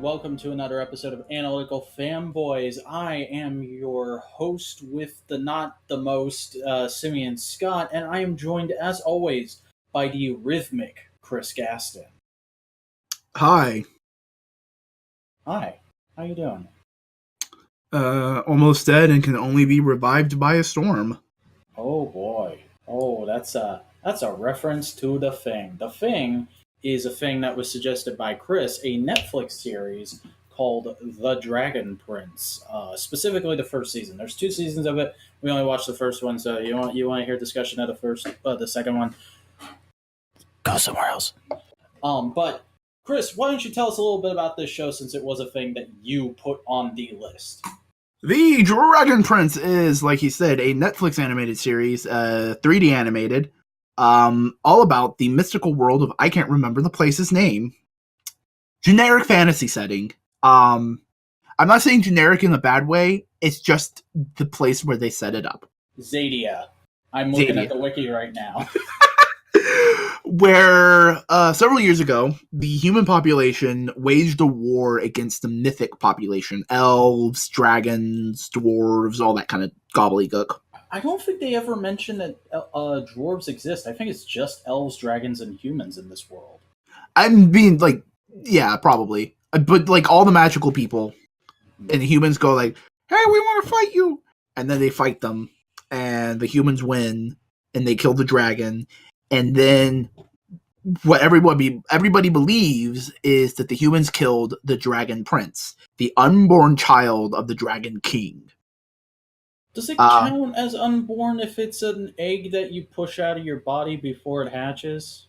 welcome to another episode of Analytical Fanboys. I am your host with the not the most, Simeon Scott, and I am joined, as always, by the rhythmic Chris Gaston. Hi. Hi. How you doing? Almost dead and can only be revived by a storm. Oh boy. Oh, that's a reference to The Thing. The Thing is a thing that was suggested by Chris, a Netflix series called The Dragon Prince. Specifically, the first season. There's 2 seasons of it. We only watched the first one, so you want to hear discussion of the second one? Go somewhere else. But Chris, why don't you tell us a little bit about this show, since it was a thing that you put on the list? The Dragon Prince is, like he said, a Netflix animated series, 3D animated. All about the mystical world of, I can't remember the place's name. Generic fantasy setting. I'm not saying generic in a bad way. It's just the place where they set it up. Zadia. I'm looking at the wiki right now. Where, several years ago, the human population waged a war against the mythic population. Elves, dragons, dwarves, all that kind of gobbledygook. I don't think they ever mention that dwarves exist. I think it's just elves, dragons, and humans in this world. I'm being like, yeah, probably. But like all the magical people and the humans go like, hey, we want to fight you. And then they fight them and the humans win and they kill the dragon. And then what everybody believes is that the humans killed the Dragon Prince, the unborn child of the Dragon King. Does it count as unborn if it's an egg that you push out of your body before it hatches?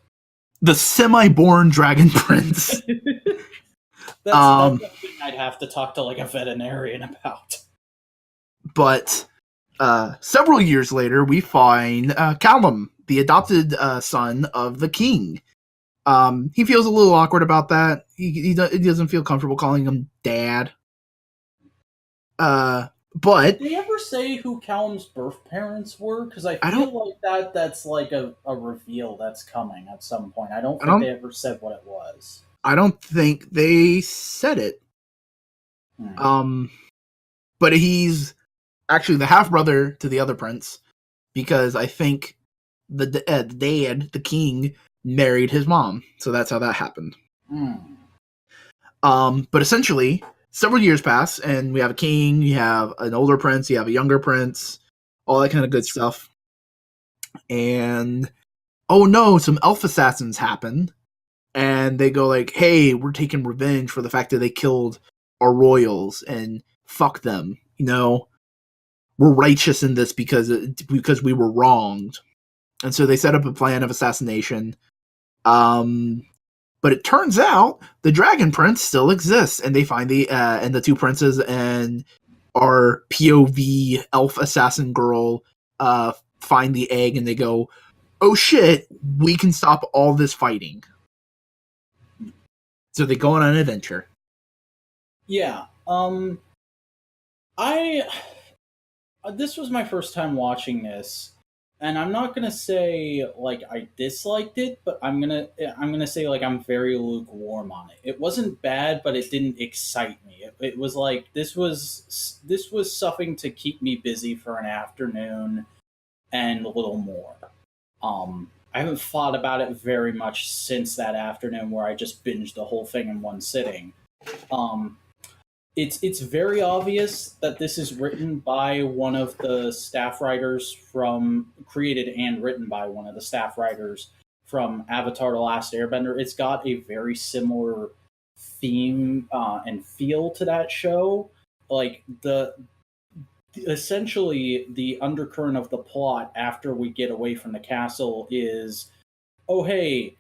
The semi-born Dragon Prince. That's something I'd have to talk to like a veterinarian about. But several years later, we find Callum, the adopted son of the king. He feels a little awkward about that. He doesn't feel comfortable calling him dad. But did they ever say who Callum's birth parents were? Because I feel like that's like a reveal that's coming at some point. I don't think they ever said what it was. I don't think they said it. But he's actually the half-brother to the other prince, because I think the dad, the king, married his mom. So that's how that happened. But essentially, several years pass, and we have a king, you have an older prince, you have a younger prince, all that kind of good stuff. And, oh no, some elf assassins happen, and they go like, hey, we're taking revenge for the fact that they killed our royals, and fuck them, you know? We're righteous in this because we were wronged. And so they set up a plan of assassination. But it turns out the Dragon Prince still exists, and they find and the 2 princes and our POV elf assassin girl find the egg, and they go, oh shit, we can stop all this fighting. So they go on an adventure. Yeah. This was my first time watching this, and I'm not gonna say like I disliked it, but I'm gonna say like I'm very lukewarm on it. It wasn't bad, but it didn't excite me. It was like this was something to keep me busy for an afternoon and a little more. I haven't thought about it very much since that afternoon where I just binged the whole thing in one sitting. It's very obvious that this is written by one of the staff writers created and written by one of the staff writers from Avatar: The Last Airbender. It's got a very similar theme and feel to that show. Like essentially the undercurrent of the plot after we get away from the castle is, oh hey,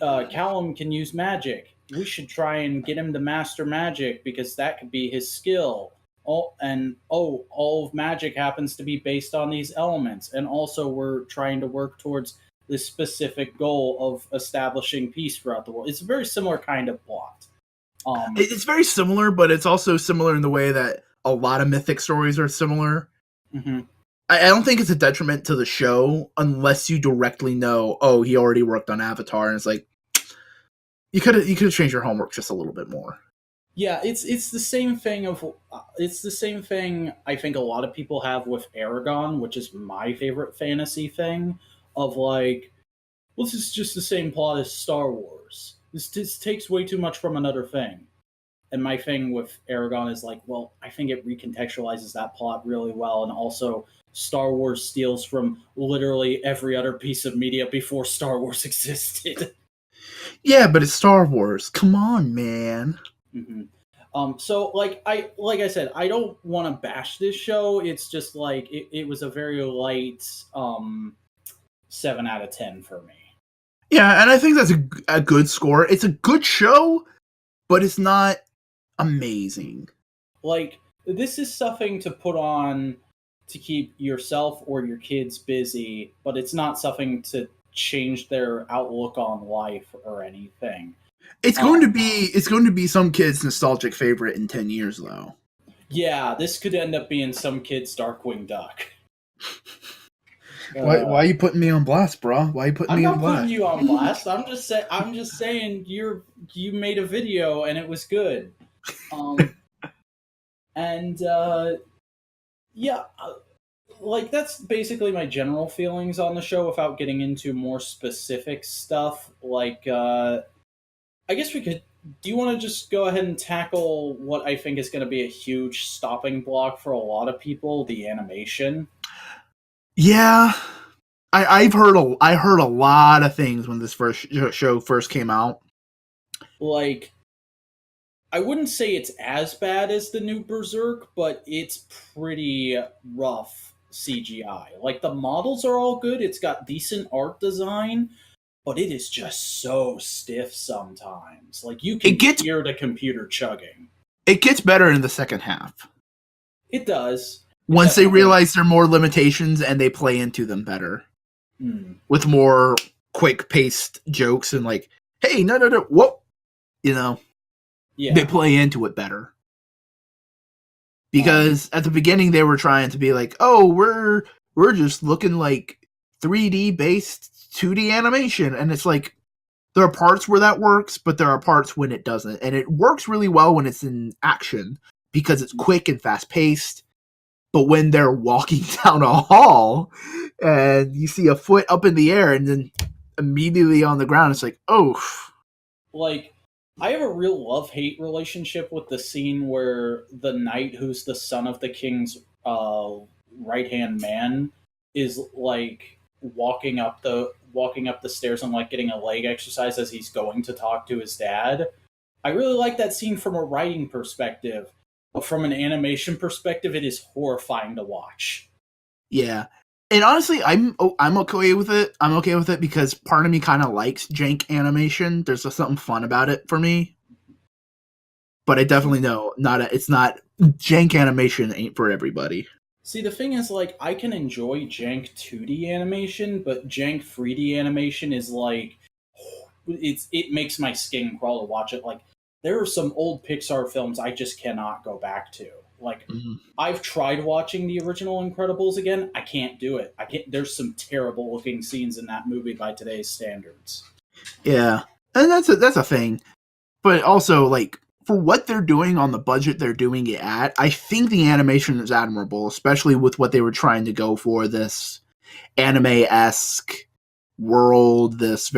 Callum can use magic. We should try and get him to master magic because that could be his skill. All of magic happens to be based on these elements. And also we're trying to work towards this specific goal of establishing peace throughout the world. It's a very similar kind of plot. It's very similar, but it's also similar in the way that a lot of mythic stories are similar. Mm-hmm. I don't think it's a detriment to the show unless you directly know, oh, he already worked on Avatar, and it's like, you could have changed your homework just a little bit more. Yeah, it's the same thing of it's the same thing I think a lot of people have with Aragon, which is my favorite fantasy thing of like, well, this is just the same plot as Star Wars. This takes way too much from another thing. And my thing with Aragon is like, well, I think it recontextualizes that plot really well, and also Star Wars steals from literally every other piece of media before Star Wars existed. Yeah, but it's Star Wars. Come on, man. hmm So like I said, I don't want to bash this show. It's just like it was a very light 7 out of 10 for me. Yeah, and I think that's a good score. It's a good show, but it's not amazing. Like this is something to put on to keep yourself or your kids busy, but it's not something to change their outlook on life or anything. Um, It's going to be some kid's nostalgic favorite in 10 years though. yeah, this could end up being some kid's Darkwing Duck. Why are you putting me on blast, bro? Why are you putting I'm me on not putting blast? you on blast. I'm just saying you made a video and it was good. Um, and yeah, like that's basically my general feelings on the show without getting into more specific stuff. Like, I guess we could. Do you want to just go ahead and tackle what I think is going to be a huge stopping block for a lot of people, the animation? Yeah, I heard a lot of things when this first show first came out. Like, I wouldn't say it's as bad as the new Berserk, but it's pretty rough CGI. Like, the models are all good, it's got decent art design, but it is just so stiff sometimes. Like, you It can gets hear the computer chugging. it gets better in the second half. It does. It Once they definitely. realize there are more limitations and they play into them better Hmm. with more quick paced jokes and like, hey, no, whoa, you know, they Yeah. play into it better. Um, Because at the beginning they were trying to be like, oh, we're just looking like 3D based 2D animation, and it's like there are parts where that works, but there are parts when it doesn't, and it works really well when it's in action because it's quick and fast paced. But when they're walking down a hall and you see a foot up in the air and then immediately on the ground, it's like, oh, like, I have a real love hate relationship with the scene where the knight, who's the son of the king's right hand man, is like walking up the stairs and like getting a leg exercise as he's going to talk to his dad. I really like that scene from a writing perspective, but from an animation perspective, it is horrifying to watch. yeah. And honestly, I'm okay with it. I'm okay with it because part of me kind of likes jank animation. There's just something fun about it for me. But I definitely know it's not jank animation ain't for everybody. See, the thing is, like, I can enjoy jank 2D animation, but jank 3D animation is like, it makes my skin crawl to watch it. Like, there are some old Pixar films I just cannot go back to. Like, Mhm. I've tried watching the original Incredibles again. I can't do it. I can't. There's some terrible looking scenes in that movie by today's standards. Yeah, and that's a thing. But also, like for what they're doing on the budget they're doing it at, I think the animation is admirable, especially with what they were trying to go for this anime-esque world. It's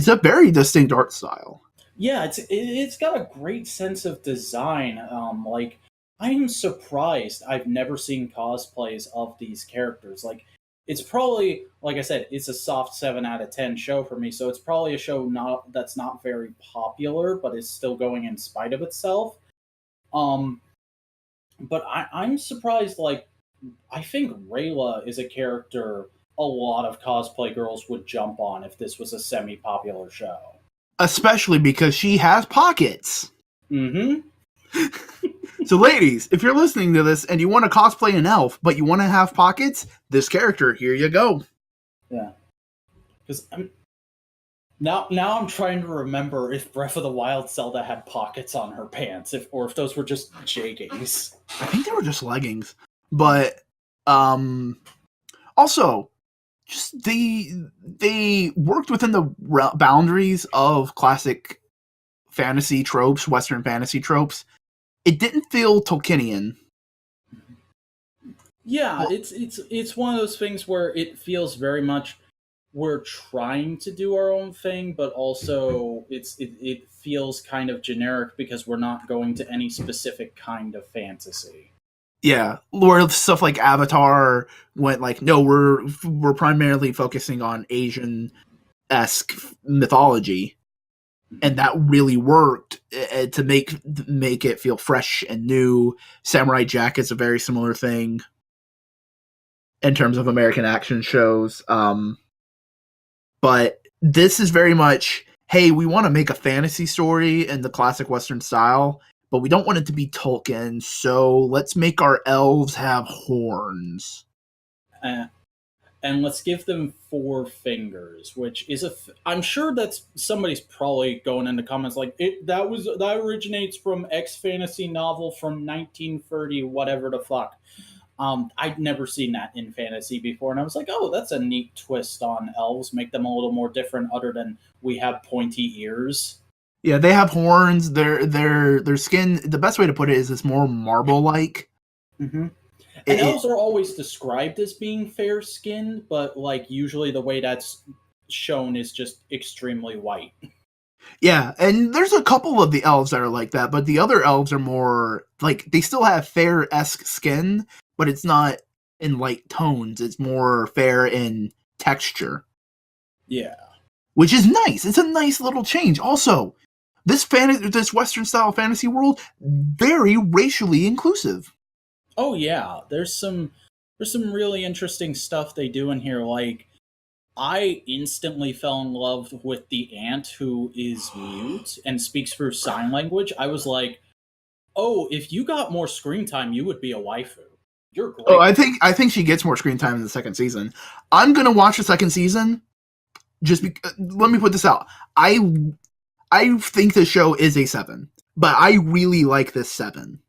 a very distinct art style. Yeah, it's got a great sense of design. Like, I am surprised I've never seen cosplays of these characters. Like, it's probably, like I said, it's a soft 7 out of 10 show for me. So it's probably a show not that's not very popular, but is still going in spite of itself. Um, but I'm surprised. Like, I think Rayla is a character a lot of cosplay girls would jump on if this was a semi-popular show. Especially because she has pockets. Mm-hmm. So, ladies, if you're listening to this and you want to cosplay an elf, but you want to have pockets, this character, here you go. Yeah, because now I'm trying to remember if Breath of the Wild Zelda had pockets on her pants, if those were just jeggings. I think they were just leggings. But also, just they worked within the boundaries of classic fantasy tropes, Western fantasy tropes, it didn't feel Tolkienian. Yeah, Well, it's one of those things where it feels very much we're trying to do our own thing, but also it feels kind of generic because we're not going to any specific kind of fantasy. yeah, where stuff like Avatar went like, no, we're primarily focusing on Asian esque mythology, and that really worked to make it feel fresh and new. Samurai Jack is a very similar thing in terms of American action shows. But this is very much, hey, we want to make a fantasy story in the classic Western style, but we don't want it to be Tolkien, so let's make our elves have horns. Uh, and let's give them four fingers, which is I'm sure that's somebody's probably going into comments like that originates from X fantasy novel from 1930, whatever the fuck. I'd never seen that in fantasy before, and I was like, oh, that's a neat twist on elves. Make them a little more different, other than we have pointy ears. Yeah, they have horns. Their skin. The best way to put it is it's more marble like. Mm-hmm. And It, elves are always described as being fair skinned, but like usually the way that's shown is just extremely white. yeah, and there's a couple of the elves that are like that, but the other elves are more like they still have fair esque skin, but it's not in light tones. It's more fair in texture, Yeah. which is nice. It's a nice little change. Also, this Western style fantasy world very racially inclusive. Oh yeah. There's some really interesting stuff they do in here. Like I instantly fell in love with the ant who is mute and speaks through sign language. I was like, oh, if you got more screen time, you would be a waifu. You're Oh, great. I think she gets more screen time in the second season. I'm gonna watch the second season. Let me put this out. I think the show is a 7, but I really like this 7.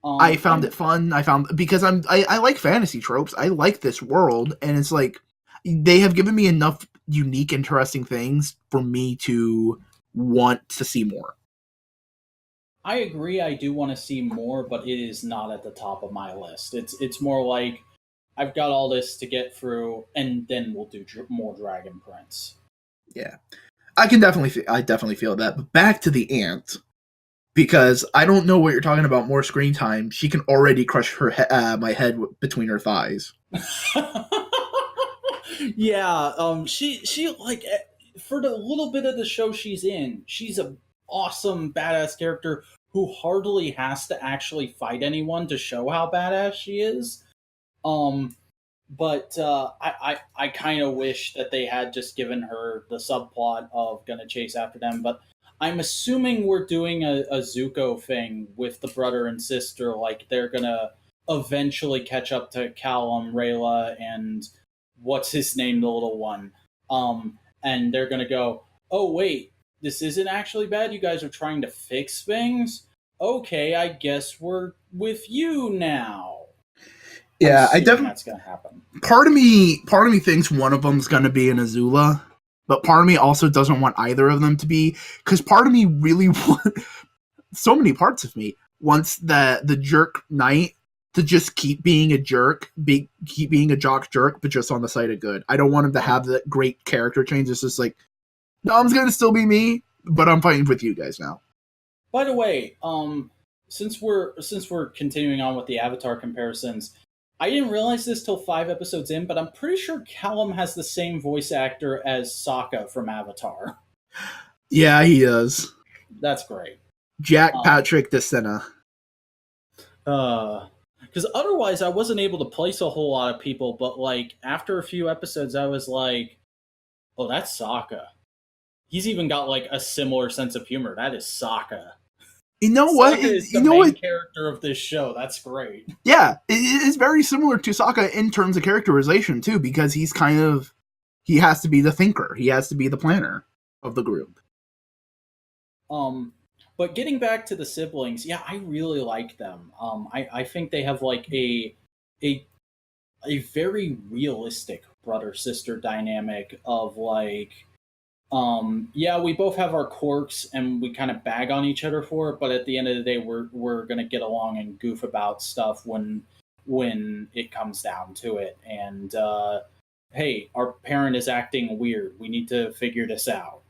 I found I'm it fun. I found because I like fantasy tropes. I like this world, and it's like they have given me enough unique, interesting things for me to want to see more. I agree. I do want to see more, but it is not at the top of my list. It's more like I've got all this to get through, and then we'll do more Dragon Prince. Yeah, I definitely feel that. But back to the ant, because I don't know what you're talking about. More screen time. She can already crush my head between her thighs. Yeah. She like for the little bit of the show she's in, she's a awesome badass character who hardly has to actually fight anyone to show how badass she is. Um, but I kind of wish that they had just given her the subplot of gonna chase after them. But I'm assuming we're doing a Zuko thing with the brother and sister. Like they're gonna eventually catch up to Callum, Rayla, and what's his name, the little one. And they're gonna go, oh wait, this isn't actually bad. You guys are trying to fix things. Okay, I guess we're with you now. I'm Yeah, I assuming definitely. that's gonna happen. Part of me thinks one of them's gonna be an Azula, but part of me also doesn't want either of them to be, because part of me really so many parts of me wants the jerk knight to just keep being a jerk, keep being a jock jerk, but just on the side of good. I don't want him to have that great character change. It's just like, no, I'm gonna still be me, but I'm fighting with you guys now. By the way, since we're continuing on with the Avatar comparisons, I didn't realize this till 5 episodes in, but I'm pretty sure Callum has the same voice actor as Sokka from Avatar. Yeah, he does. That's great. Jack Um, Patrick DeSena. because otherwise I wasn't able to place a whole lot of people, but like after a few episodes, I was like, oh, that's Sokka. He's even got like a similar sense of humor. That is Sokka. You know what? Sokka is the You know main what? character of this show. That's great. Yeah, it is very similar to Sokka in terms of characterization too, because he has to be the thinker, he has to be the planner of the group. Um, but getting back to the siblings, yeah, I really like them. I think they have like a a very realistic brother sister dynamic of like Yeah, we both have our quirks and we kind of bag on each other for it, but at the end of the day, we're gonna get along and goof about stuff when it comes down to it. And hey, our parent is acting weird. We need to figure this out.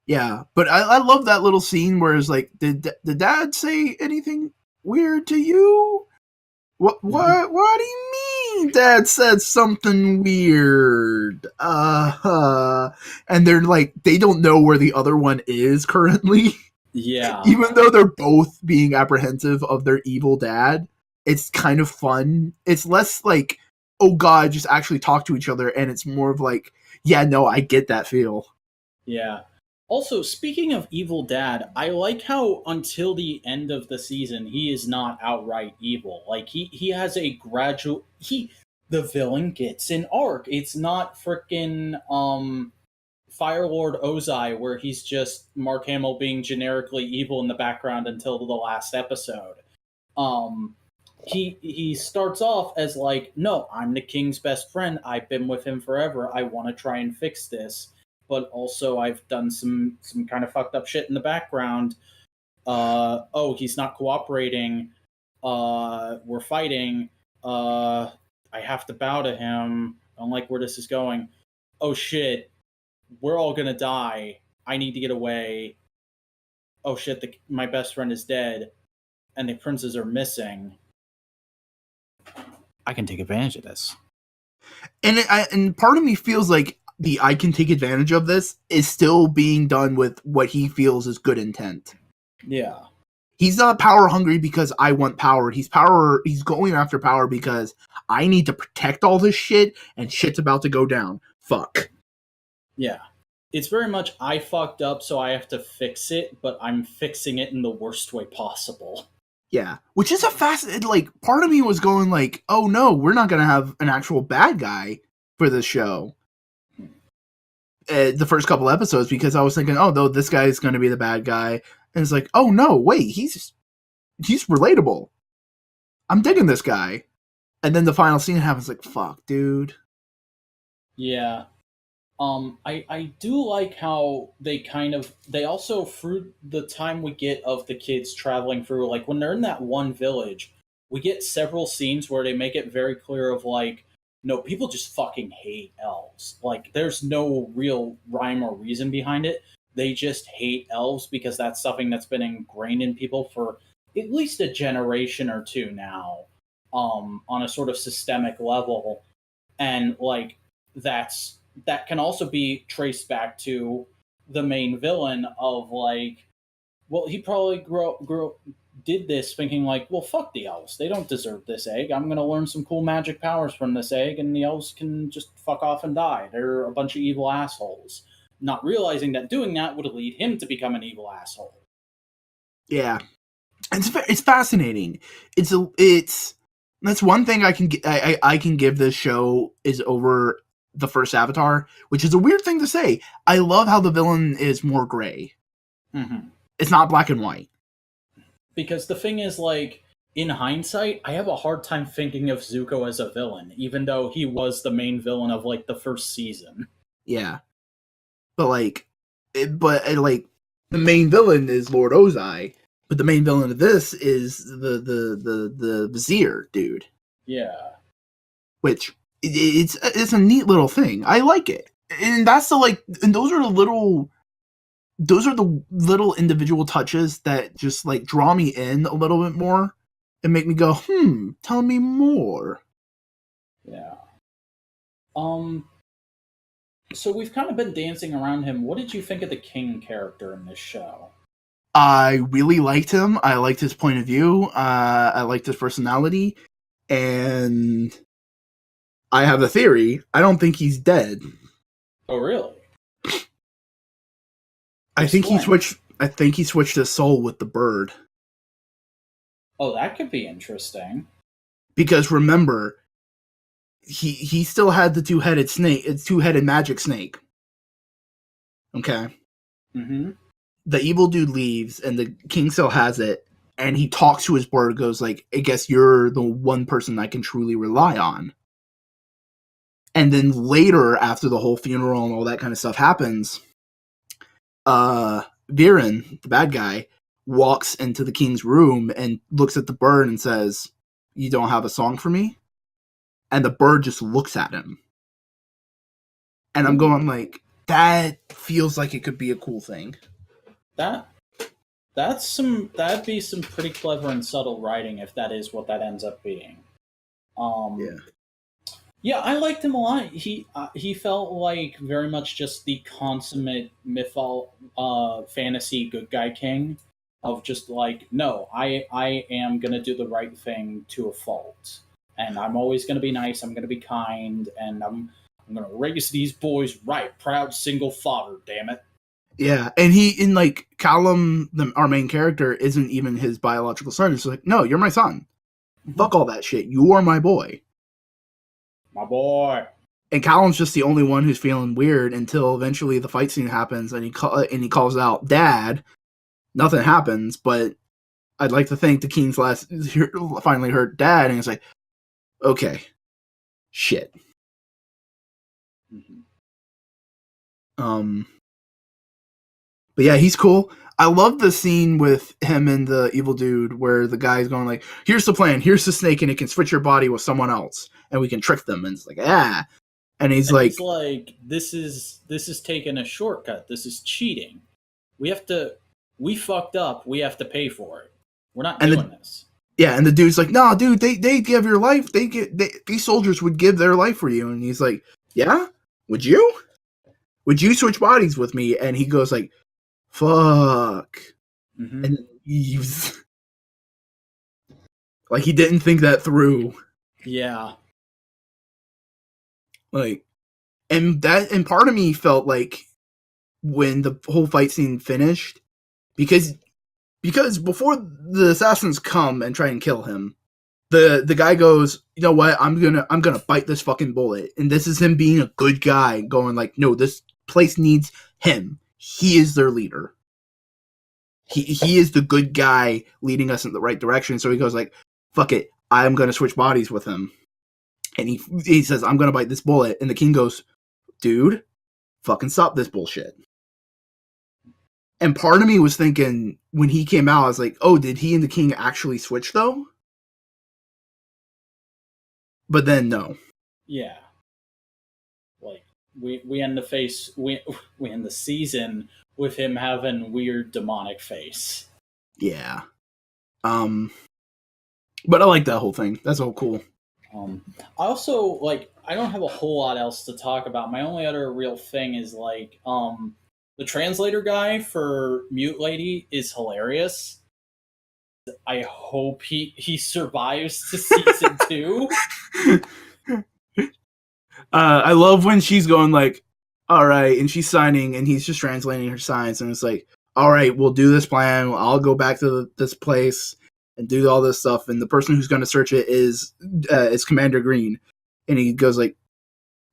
Yeah, but I love that little scene where it's like, did dad say anything weird to you? What do you mean dad said something weird? And they're like, they don't know where the other one is currently. Yeah, Even though they're both being apprehensive of their evil dad, it's kind of fun. It's less like, oh god, just actually talk to each other, and it's more of like, yeah, no, I get that feel. yeah. Also, speaking of evil dad, I like how until the end of the season he is not outright evil. Like he has a gradual he the villain gets an arc. It's not freaking Firelord Ozai where he's just Mark Hamill being generically evil in the background until the last episode. Um he starts off as like, no, I'm the king's best friend. I've been with him forever. I want to try and fix this, but also I've done some kind of fucked up shit in the background. Oh, he's not cooperating. We're fighting. I have to bow to him. I don't like where this is going. Oh shit, we're all gonna die. I need to get away. Oh shit, my best friend is dead, and the princes are missing. I can take advantage of this. And part of me feels like the I can take advantage of this is still being done with what he feels is good intent. Yeah. He's not power hungry because I want power. He's going after power because I need to protect all this shit and shit's about to go down. Fuck. Yeah. It's very much I fucked up so I have to fix it, but I'm fixing it in the worst way possible. Yeah. Which is like, part of me was going like, oh no, we're not going to have an actual bad guy for this show. The first couple episodes, because I was thinking, oh, no, this guy is going to be the bad guy. And it's like, oh no, wait, he's relatable. I'm digging this guy. And then the final scene happens, like, fuck, dude. Yeah. I do like how they also, through the time we get of the kids traveling through, like when they're in that one village, we get several scenes where they make it very clear of like, no, people just fucking hate elves. Like there's no real rhyme or reason behind it. They just hate elves because that's something that's been ingrained in people for at least a generation or two now, on a sort of systemic level. And like that can also be traced back to the main villain of like, well, he probably did this thinking like, well, fuck the elves, they don't deserve this egg. I'm gonna learn some cool magic powers from this egg, and the elves can just fuck off and die. They're a bunch of evil assholes. Not realizing that doing that would lead him to become an evil asshole. Yeah, it's fascinating. It's that's one thing I can give this show is over the first Avatar, which is a weird thing to say. I love how the villain is more gray. Mm-hmm. It's not black and white. Because the thing is, like, in hindsight, I have a hard time thinking of Zuko as a villain, even though he was the main villain of like the first season. Yeah, but like, like the main villain is Lord Ozai, but the main villain of this is the Vizier dude. Yeah, which it's a neat little thing. I like it, and that's the like, and those are the little individual touches that just like draw me in a little bit more and make me go, tell me more. Yeah. So we've kind of been dancing around him. What did you think of the King character in this show? I really liked him. I liked his point of view. I liked his personality, and I have a theory. I don't think he's dead. Oh, really? I think he switched his soul with the bird. Oh, that could be interesting. Because remember, he still had the two-headed magic snake. Okay. Mm-hmm. The evil dude leaves, and the king still has it, and he talks to his bird, goes like, I guess you're the one person I can truly rely on. And then later, after the whole funeral and all that kind of stuff happens, Viren, the bad guy, walks into the king's room and looks at the bird and says, "You don't have a song for me?" And the bird just looks at him. And I'm going like, that feels like it could be a cool thing. That'd be some pretty clever and subtle writing if that is what that ends up being. Yeah, I liked him a lot. He felt like very much just the consummate fantasy good guy king of just like, no, I am gonna do the right thing to a fault, and I'm always gonna be nice. I'm gonna be kind, and I'm gonna raise these boys right. Proud single father, damn it. Yeah, and like Callum, our main character, isn't even his biological son. It's like, no, you're my son. Fuck all that shit. You are my boy. My boy. And Callum's just the only one who's feeling weird until eventually the fight scene happens, and he calls out, "Dad." Nothing happens, but I'd like to think the King's finally heard Dad, and he's like, okay, shit. But yeah, he's cool. I love the scene with him and the evil dude where the guy's going like, "Here's the plan. Here's the snake, and it can switch your body with someone else, and we can trick them." And it's like, and he's like, "This is taking a shortcut. This is cheating. We fucked up. We have to pay for it. We're not doing this." Yeah, and the dude's like, "No, dude, they give your life. These soldiers would give their life for you." And he's like, "Yeah, would you? Would you switch bodies with me?" And he goes like, "Fuck," and he's like, he didn't think that through. Yeah, like, and part of me felt like when the whole fight scene finished, because before the assassins come and try and kill him, the guy goes, "You know what? I'm gonna bite this fucking bullet." And this is him being a good guy, going like, "No, this place needs him. He is their leader. He is the good guy leading us in the right direction." So he goes like, "Fuck it, I'm gonna switch bodies with him." And he says, "I'm gonna bite this bullet." And the king goes, "Dude, fucking stop this bullshit." And part of me was thinking, when he came out, I was like, oh, did he and the king actually switch, though? But then, no. Yeah. Like, we end we end the season with him having weird demonic face. Yeah. But I like that whole thing. That's all cool. I also, like, I don't have a whole lot else to talk about. My only other real thing is, like, the translator guy for Mute Lady is hilarious. I hope he survives to season 2. I love when she's going like, all right, and she's signing, and he's just translating her signs, and it's like, all right, we'll do this plan. I'll go back to this place and do all this stuff, and the person who's going to search it is Commander Green. And he goes like,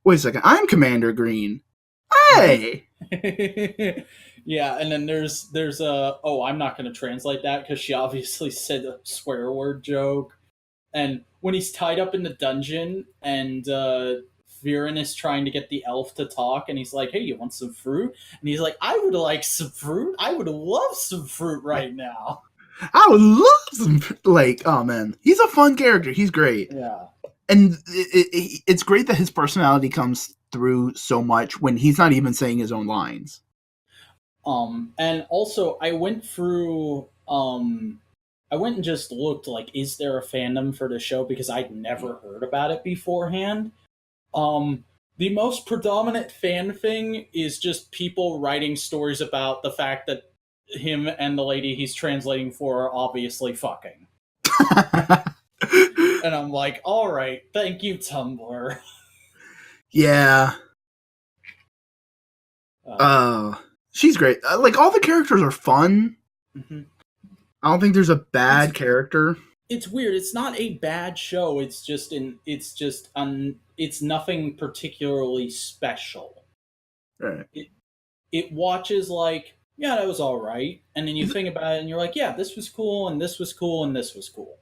wait a second, I'm Commander Green. Hey! Yeah, and then there's I'm not going to translate that because she obviously said a swear word joke. And when he's tied up in the dungeon and Viren is trying to get the elf to talk, and he's like, "Hey, you want some fruit?" And he's like, "I would like some fruit. I would love some fruit right now. I would love some." Like, oh man, he's a fun character. He's great. Yeah, and it's great that his personality comes through so much when he's not even saying his own lines. And also I went through I went and just looked, like, is there a fandom for the show, because I'd never heard about it beforehand. The most predominant fan thing is just people writing stories about the fact that him and the lady he's translating for are obviously fucking. And I'm like, all right, thank you, Tumblr. Yeah. She's great. Like, all the characters are fun. Mm-hmm. I don't think there's a bad character. It's weird. It's not a bad show. It's nothing particularly special. Right. It watches like, yeah, that was all right. And then you think about it and you're like, yeah, this was cool, and this was cool, and this was cool.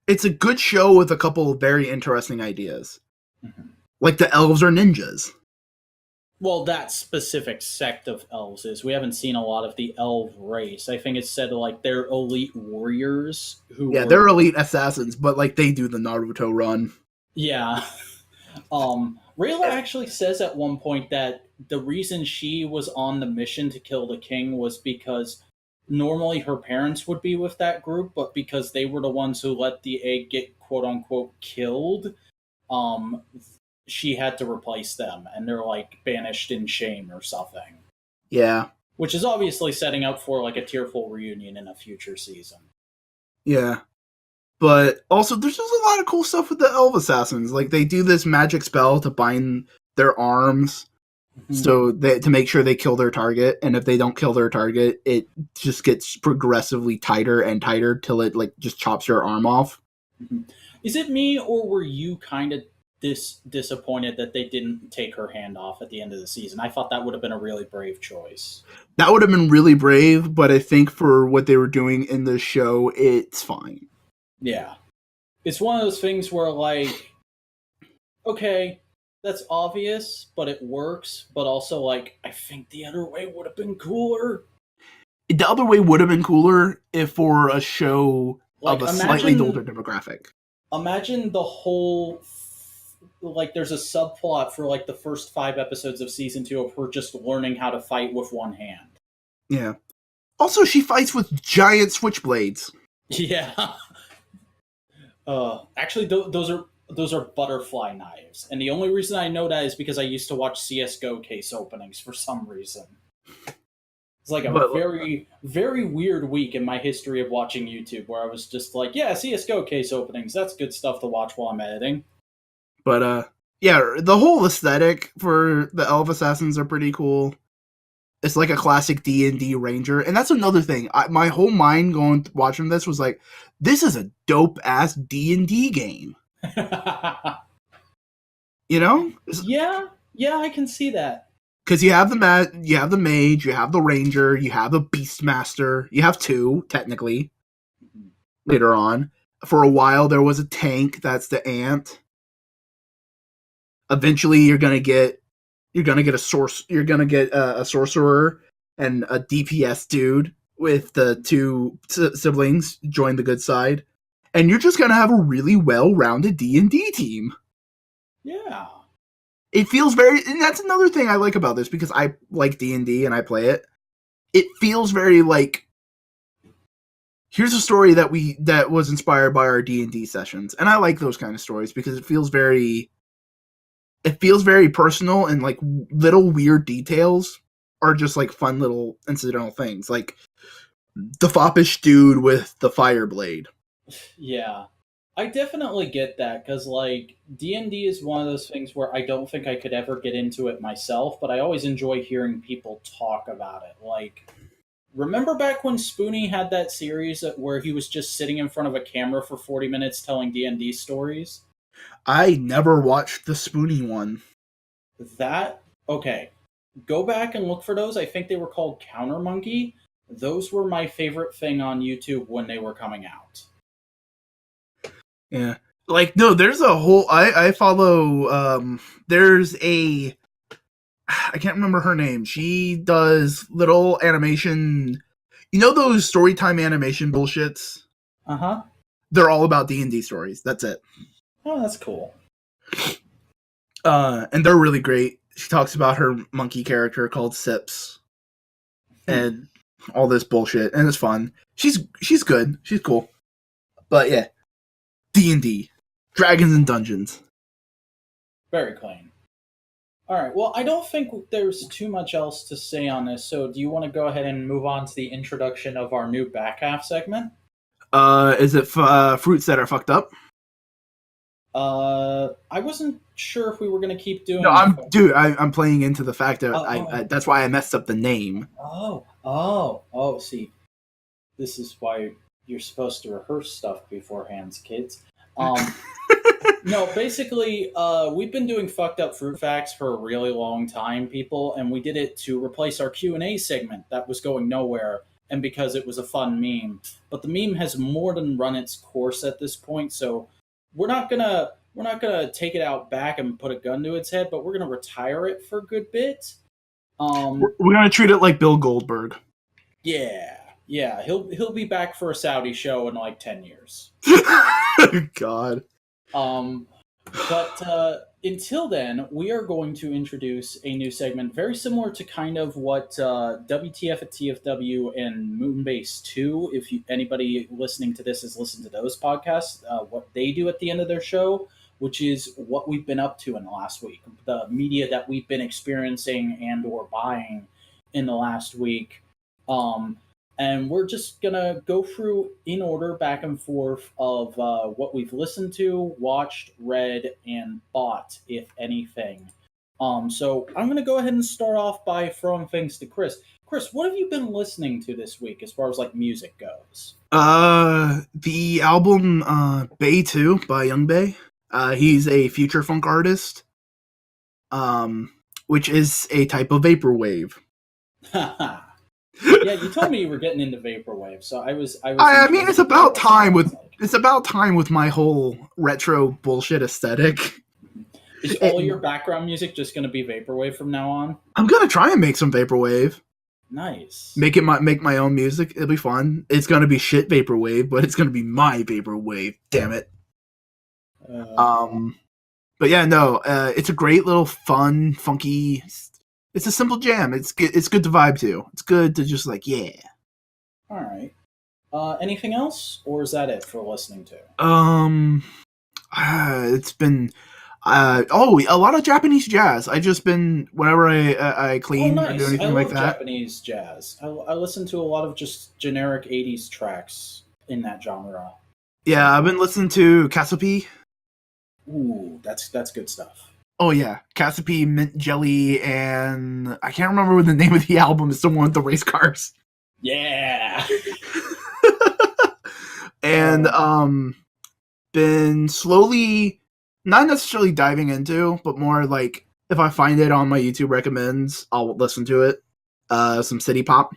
It's a good show with a couple of very interesting ideas. Mm-hmm. Like the elves are ninjas. Well, that specific sect of elves is. We haven't seen a lot of the elf race. I think it's said like they're elite warriors who Yeah, were. they're elite assassins, but like they do the Naruto run. Yeah. Rayla actually says at one point that the reason she was on the mission to kill the king was because normally her parents would be with that group, but because they were the ones who let the egg get quote unquote killed, um, she had to replace them, and they're like banished in shame or something. Yeah, Which is obviously setting up for like a tearful reunion in a future season. yeah. But also, there's just a lot of cool stuff with the elf assassins. Like they do this magic spell to bind their arms, so to make sure they kill their target. And if they don't kill their target, it just gets progressively tighter and tighter till it like just chops your arm off. Is it me, or were you kind of disappointed that they didn't take her hand off at the end of the season? I thought that would have been a really brave choice. That would have been really brave, but I think for what they were doing in the show, it's fine. Yeah. It's one of those things where, like, okay, that's obvious, but it works, but also, like, I think the other way would have been cooler. The other way would have been cooler if for a show Like, of a slightly older demographic. Imagine the whole. Like, there's a subplot for, like, the first 5 episodes of season 2 of her just learning how to fight with one hand. Yeah. Also, she fights with giant switchblades. Yeah. Actually, those are butterfly knives, and the only reason I know that is because I used to watch CS:GO case openings for some reason. It's like a very, very weird week in my history of watching YouTube, where I was just like, "Yeah, CS:GO case openings. That's good stuff to watch while I'm editing." But yeah, the whole aesthetic for the elf assassins are pretty cool. It's like a classic D&D ranger, and that's another thing. My whole mind going watching this was like, this is a dope ass D&D game. You know? Yeah, I can see that. Because you have the mage, you have the ranger, you have the beastmaster. You have 2 technically. Later on, for a while there was a tank. That's the ant. Eventually, you're gonna get a sorcerer and a DPS dude with the 2 siblings join the good side, and you're just gonna have a really well-rounded D&D team. Yeah. It feels and that's another thing I like about this, because I like D&D and I play it. It feels very like, here's a story that was inspired by our D&D sessions, and I like those kind of stories because it feels very personal, and like little weird details are just like fun little incidental things, like the foppish dude with the fire blade. Yeah. I definitely get that, because like D&D is one of those things where I don't think I could ever get into it myself, but I always enjoy hearing people talk about it. Like, remember back when Spoonie had that series where he was just sitting in front of a camera for 40 minutes telling D&D stories? I never watched the Spoonie one. That, okay, go back and look for those. I think they were called Counter Monkey. Those were my favorite thing on YouTube when they were coming out. Yeah. Like, no, there's a whole, I follow, there's a, I can't remember her name. She does little animation, those storytime animation bullshits? Uh-huh. They're all about D&D stories. That's it. Oh, that's cool. And they're really great. She talks about her monkey character called Sips and all this bullshit, and it's fun. She's good. She's cool. But yeah, D&D, Dragons and Dungeons. Very clean. All right. Well, I don't think there's too much else to say on this. So, do you want to go ahead and move on to the introduction of our new back half segment? Is it fruits that are fucked up? I wasn't sure if we were going to keep doing. No, I'm playing into the fact that I that's why I messed up the name. Oh. See, this is why you're supposed to rehearse stuff beforehand, kids. No, basically, we've been doing fucked up fruit facts for a really long time, people, and we did it to replace our Q&A segment that was going nowhere, and because it was a fun meme. But the meme has more than run its course at this point, so we're not gonna we're not gonna take it out back and put a gun to its head, but we're gonna retire it for a good bit. We're gonna treat it like Bill Goldberg. Yeah, yeah, he'll be back for a Saudi show in like 10 years. God. But until then, we are going to introduce a new segment very similar to kind of what WTF at TFW and Moonbase 2, if anybody listening to this has listened to those podcasts, what they do at the end of their show, which is what we've been up to in the last week, the media that we've been experiencing and or buying in the last week. And we're just gonna go through in order, back and forth, of what we've listened to, watched, read, and bought, if anything. So I'm gonna go ahead and start off by throwing things to Chris. Chris, what have you been listening to this week as far as like music goes? The album Bay 2 by Young Bay. He's a future funk artist. Which is a type of vaporwave. Yeah, you told me you were getting into vaporwave, so I was. I mean, it's about time with my whole retro bullshit aesthetic. Is all your background music just going to be vaporwave from now on? I'm gonna try and make some vaporwave. Nice. Make my own music. It'll be fun. It's gonna be shit vaporwave, but it's gonna be my vaporwave. Damn it. But yeah, no. It's a great little fun, funky. It's a simple jam. It's good to vibe to. It's good to just like, yeah. All right. Anything else, or is that it for listening to? It's been a lot of Japanese jazz. I just been whenever I clean or do anything like that. Japanese jazz. I listen to a lot of just generic '80s tracks in that genre. Yeah, I've been listening to Kasopi. Ooh, that's good stuff. Oh yeah, Kasopi, Mint Jelly, and I can't remember what the name of the album is. The one with the race cars. Yeah. And been slowly, not necessarily diving into, but more like if I find it on my YouTube recommends, I'll listen to it. Some city pop.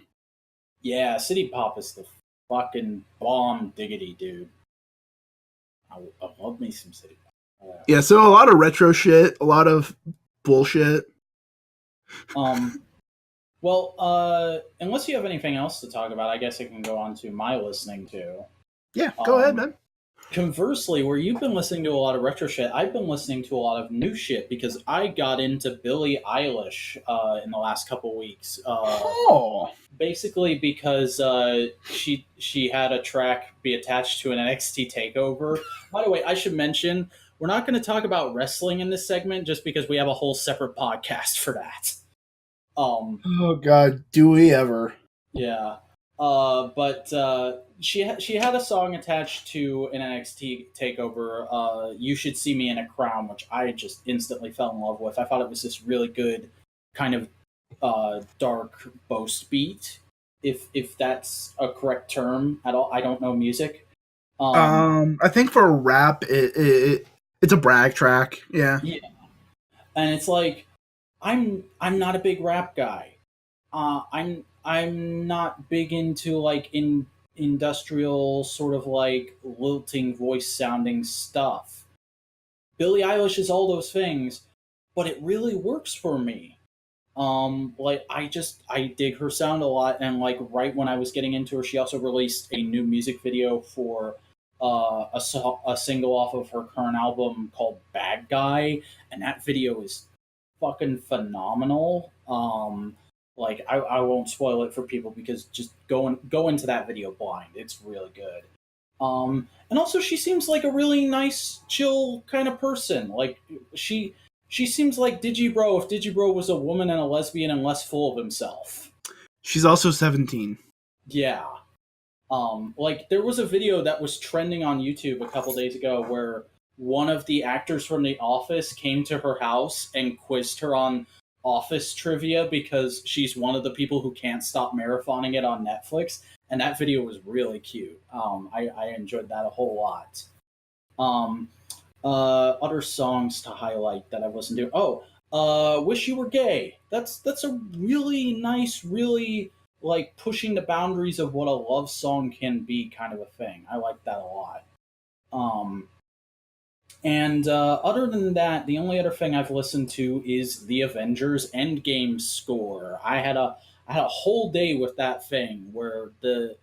Yeah, city pop is the fucking bomb diggity, dude. I love me some city pop. Yeah, so a lot of retro shit, a lot of bullshit. Well, unless you have anything else to talk about, I guess I can go on to my listening to. Yeah, go ahead, man. Conversely, where you've been listening to a lot of retro shit, I've been listening to a lot of new shit because I got into Billie Eilish in the last couple weeks. Basically because she had a track be attached to an NXT takeover. By the way, I should mention, we're not going to talk about wrestling in this segment just because we have a whole separate podcast for that. Oh God, do we ever? Yeah. But she had a song attached to an NXT takeover, "You Should See Me in a Crown," which I just instantly fell in love with. I thought it was this really good kind of dark boast beat, if that's a correct term at all. I don't know music. I think for a rap, it's a brag track. Yeah. Yeah. And it's like, I'm not a big rap guy. I'm not big into like industrial sort of like lilting voice sounding stuff. Billie Eilish is all those things, but it really works for me. Like I dig her sound a lot, and like right when I was getting into her, she also released a new music video for a single off of her current album called "Bad Guy," and that video is fucking phenomenal. Like I won't spoil it for people because just go into that video blind. It's really good. And also she seems like a really nice, chill kind of person. Like she seems like Digibro if Digibro was a woman and a lesbian and less full of himself. She's also 17. Yeah. Like there was a video that was trending on YouTube a couple days ago where one of the actors from The Office came to her house and quizzed her on Office trivia because she's one of the people who can't stop marathoning it on Netflix, and that video was really cute. I enjoyed that a whole lot. Other songs to highlight that I've listened to. "Wish You Were Gay." That's a really nice, really like pushing the boundaries of what a love song can be kind of a thing. I like that a lot. And other than that, the only other thing I've listened to is the Avengers Endgame score. I had a whole day with that thing where the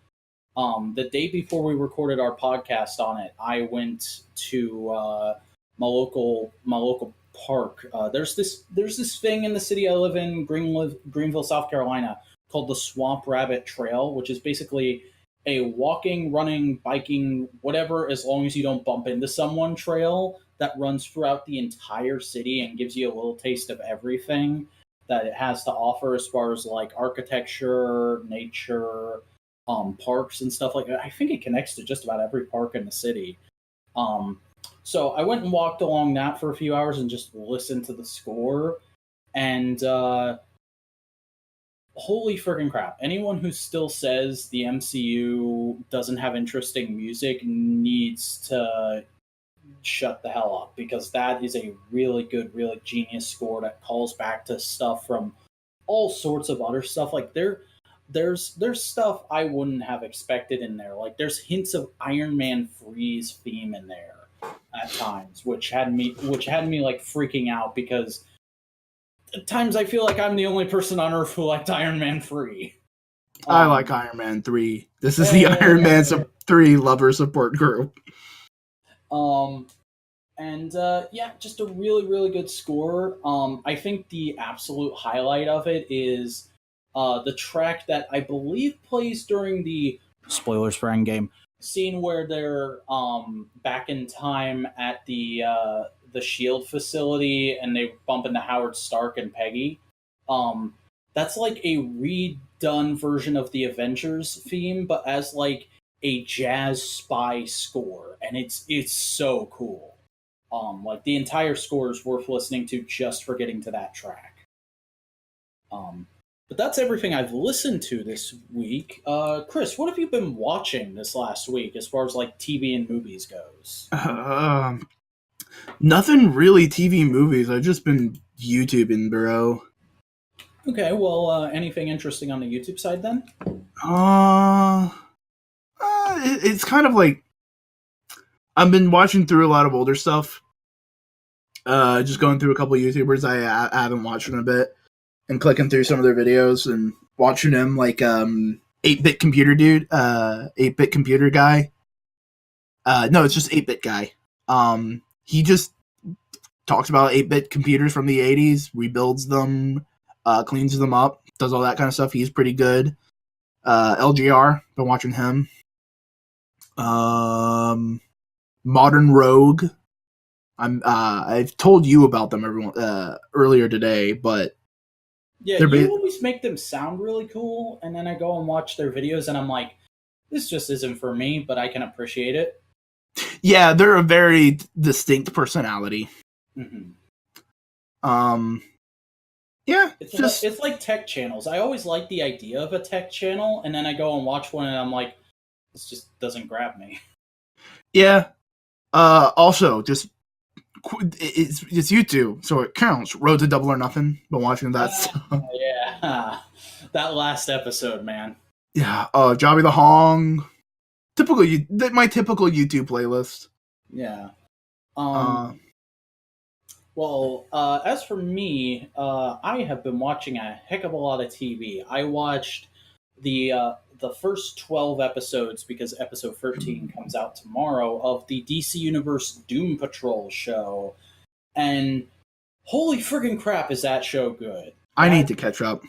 day before we recorded our podcast on it, I went to my local park. There's this thing in the city I live in, Greenville, South Carolina, called the Swamp Rabbit Trail, which is basically a walking, running, biking, whatever, as long as you don't bump into someone trail that runs throughout the entire city and gives you a little taste of everything that it has to offer as far as like architecture, nature, parks and stuff like that. I think it connects to just about every park in the city. Um, so I went and walked along that for a few hours and just listened to the score. And holy friggin' crap. Anyone who still says the MCU doesn't have interesting music needs to shut the hell up, because that is a really good, really genius score that calls back to stuff from all sorts of other stuff. Like there's stuff I wouldn't have expected in there. Like there's hints of Iron Man Freeze theme in there at times, which had me like freaking out, because at times I feel like I'm the only person on Earth who liked Iron Man 3. I like Iron Man 3. This is the Hey. Iron Man 3 lover support group. Um, and yeah, just a really, really good score. I think the absolute highlight of it is the track that I believe plays during the spoilers for Endgame scene where they're back in time at the Shield facility and they bump into Howard Stark and Peggy. Um, that's like a redone version of the Avengers theme, but as like a jazz spy score, and it's so cool. Like the entire score is worth listening to just for getting to that track. Um, but that's everything I've listened to this week. Chris, what have you been watching this last week as far as like TV and movies goes? Nothing really TV movies. I've just been YouTubing, bro. Okay, well, anything interesting on the YouTube side then? It's kind of like I've been watching through a lot of older stuff. Just going through a couple YouTubers I haven't watched in a bit, and clicking through some of their videos and watching them, like 8-bit computer dude, 8-bit computer guy. No, it's just 8-bit guy. He just talks about 8-bit computers from the 80s, rebuilds them, cleans them up, does all that kind of stuff. He's pretty good. LGR, been watching him. Modern Rogue. I've told you about them earlier today, but yeah, you always make them sound really cool, and then I go and watch their videos, and I'm like, this just isn't for me, but I can appreciate it. Yeah, they're a very distinct personality. Mm-hmm. Yeah, it's like tech channels. I always like the idea of a tech channel, and then I go and watch one, and I'm like, this just doesn't grab me. Yeah. Also, just it's YouTube, so it counts. Road to Double or Nothing. Been watching that stuff. Yeah, that last episode, man. Yeah. Jobby the Hong. My typical YouTube playlist. Yeah. Well, as for me, I have been watching a heck of a lot of TV. I watched the first 12 episodes, because episode 13 comes out tomorrow, of the DC Universe Doom Patrol show. And holy friggin' crap, is that show good. I need to catch up.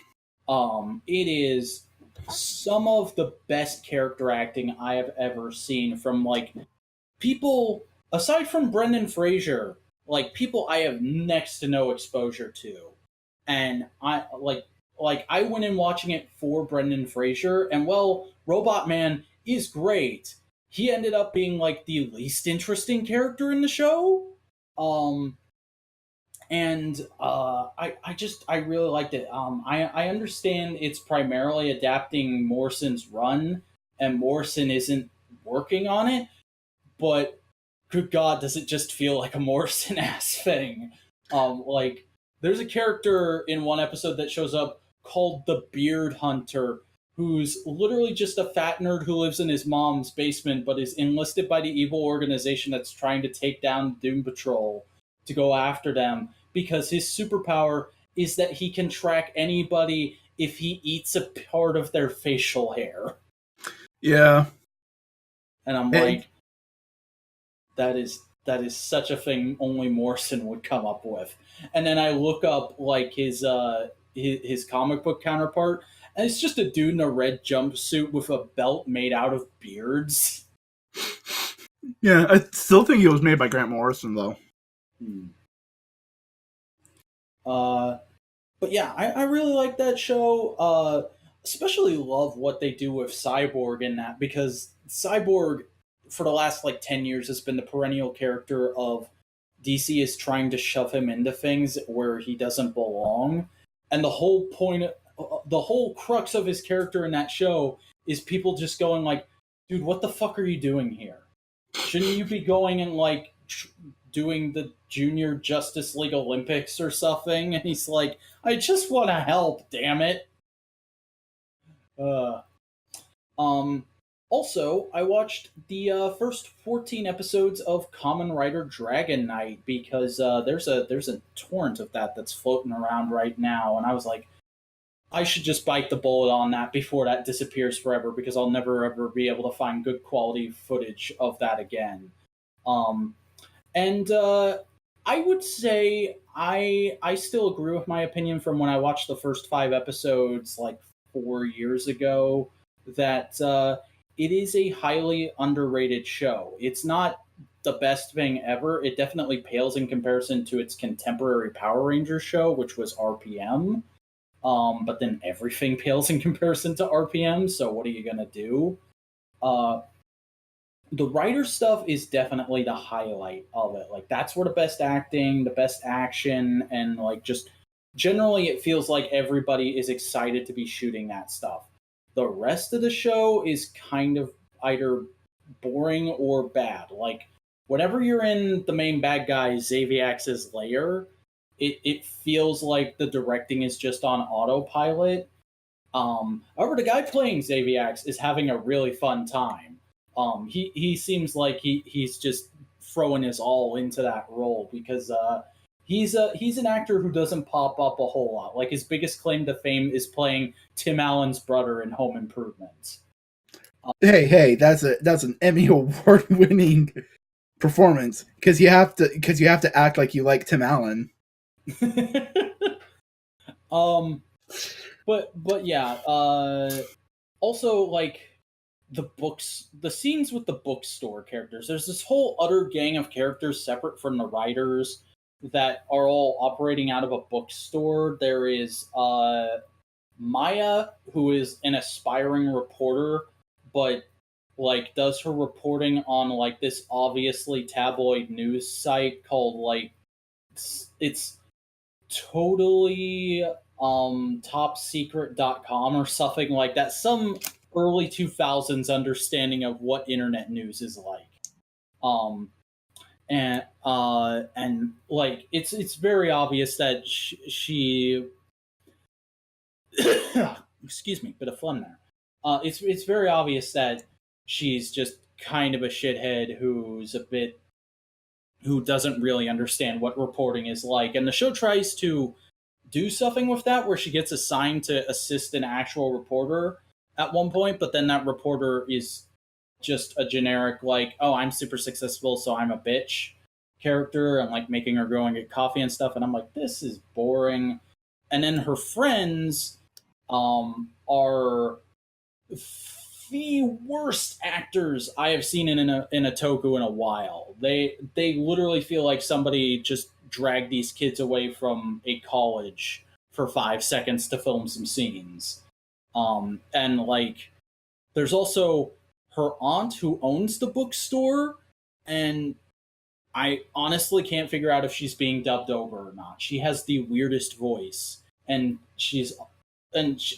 It is some of the best character acting I have ever seen from, like, people, aside from Brendan Fraser, like, people I have next to no exposure to. And I went in watching it for Brendan Fraser, and well, Robot Man is great. He ended up being like the least interesting character in the show. I really liked it. I understand it's primarily adapting Morrison's run, and Morrison isn't working on it, but good God, does it just feel like a Morrison ass thing? Like, there's a character in one episode that shows up called the Beard Hunter who's literally just a fat nerd who lives in his mom's basement, but is enlisted by the evil organization that's trying to take down Doom Patrol to go after them because his superpower is that he can track anybody if he eats a part of their facial hair. Yeah. And I'm like, that is such a thing only Morrison would come up with. And then I look up like his comic book counterpart, and it's just a dude in a red jumpsuit with a belt made out of beards. Yeah, I still think it was made by Grant Morrison, though. But yeah, I really like that show. Especially love what they do with Cyborg in that, because Cyborg, for the last like 10 years, has been the perennial character of DC is trying to shove him into things where he doesn't belong. And the whole the whole crux of his character in that show is people just going like, dude, what the fuck are you doing here? Shouldn't you be going and like doing the Junior Justice League Olympics or something? And he's like, I just want to help, damn it. Also, I watched the first 14 episodes of Kamen Rider Dragon Knight because there's a torrent of that's floating around right now, and I was like, I should just bite the bullet on that before that disappears forever because I'll never ever be able to find good quality footage of that again. And I would say I still agree with my opinion from when I watched the first 5 episodes like 4 years ago that it is a highly underrated show. It's not the best thing ever. It definitely pales in comparison to its contemporary Power Rangers show, which was RPM. But then everything pales in comparison to RPM, so what are you going to do? The writer stuff is definitely the highlight of it. Like, that's where the best acting, the best action, and like just generally it feels like everybody is excited to be shooting that stuff. The rest of the show is kind of either boring or bad. Like, whenever you're in the main bad guy Xaviax's lair, it feels like the directing is just on autopilot. However, the guy playing Xaviax is having a really fun time. He seems like he's just throwing his all into that role because he's an actor who doesn't pop up a whole lot. Like, his biggest claim to fame is playing Tim Allen's brother in Home Improvement. Hey, that's an Emmy award winning performance because you have to act like you like Tim Allen. But yeah, also like the scenes with the bookstore characters. There's this whole other gang of characters separate from the writers that are all operating out of a bookstore. There is Maya, who is an aspiring reporter, but like does her reporting on like this obviously tabloid news site called like it's totally topsecret.com or something like that. Some early 2000s understanding of what internet news is like. And like it's very obvious that she excuse me, bit of fun there. It's very obvious that she's just kind of a shithead who doesn't really understand what reporting is like, and the show tries to do something with that where she gets assigned to assist an actual reporter at one point, but then that reporter is just a generic like, oh, I'm super successful so I'm a bitch character, and like making her go and get coffee and stuff, and I'm like, this is boring. And then her friends are the worst actors I have seen in a toku in a while. They literally feel like somebody just dragged these kids away from a college for 5 seconds to film some scenes. And like, there's also her aunt who owns the bookstore, and I honestly can't figure out if she's being dubbed over or not. She has the weirdest voice, and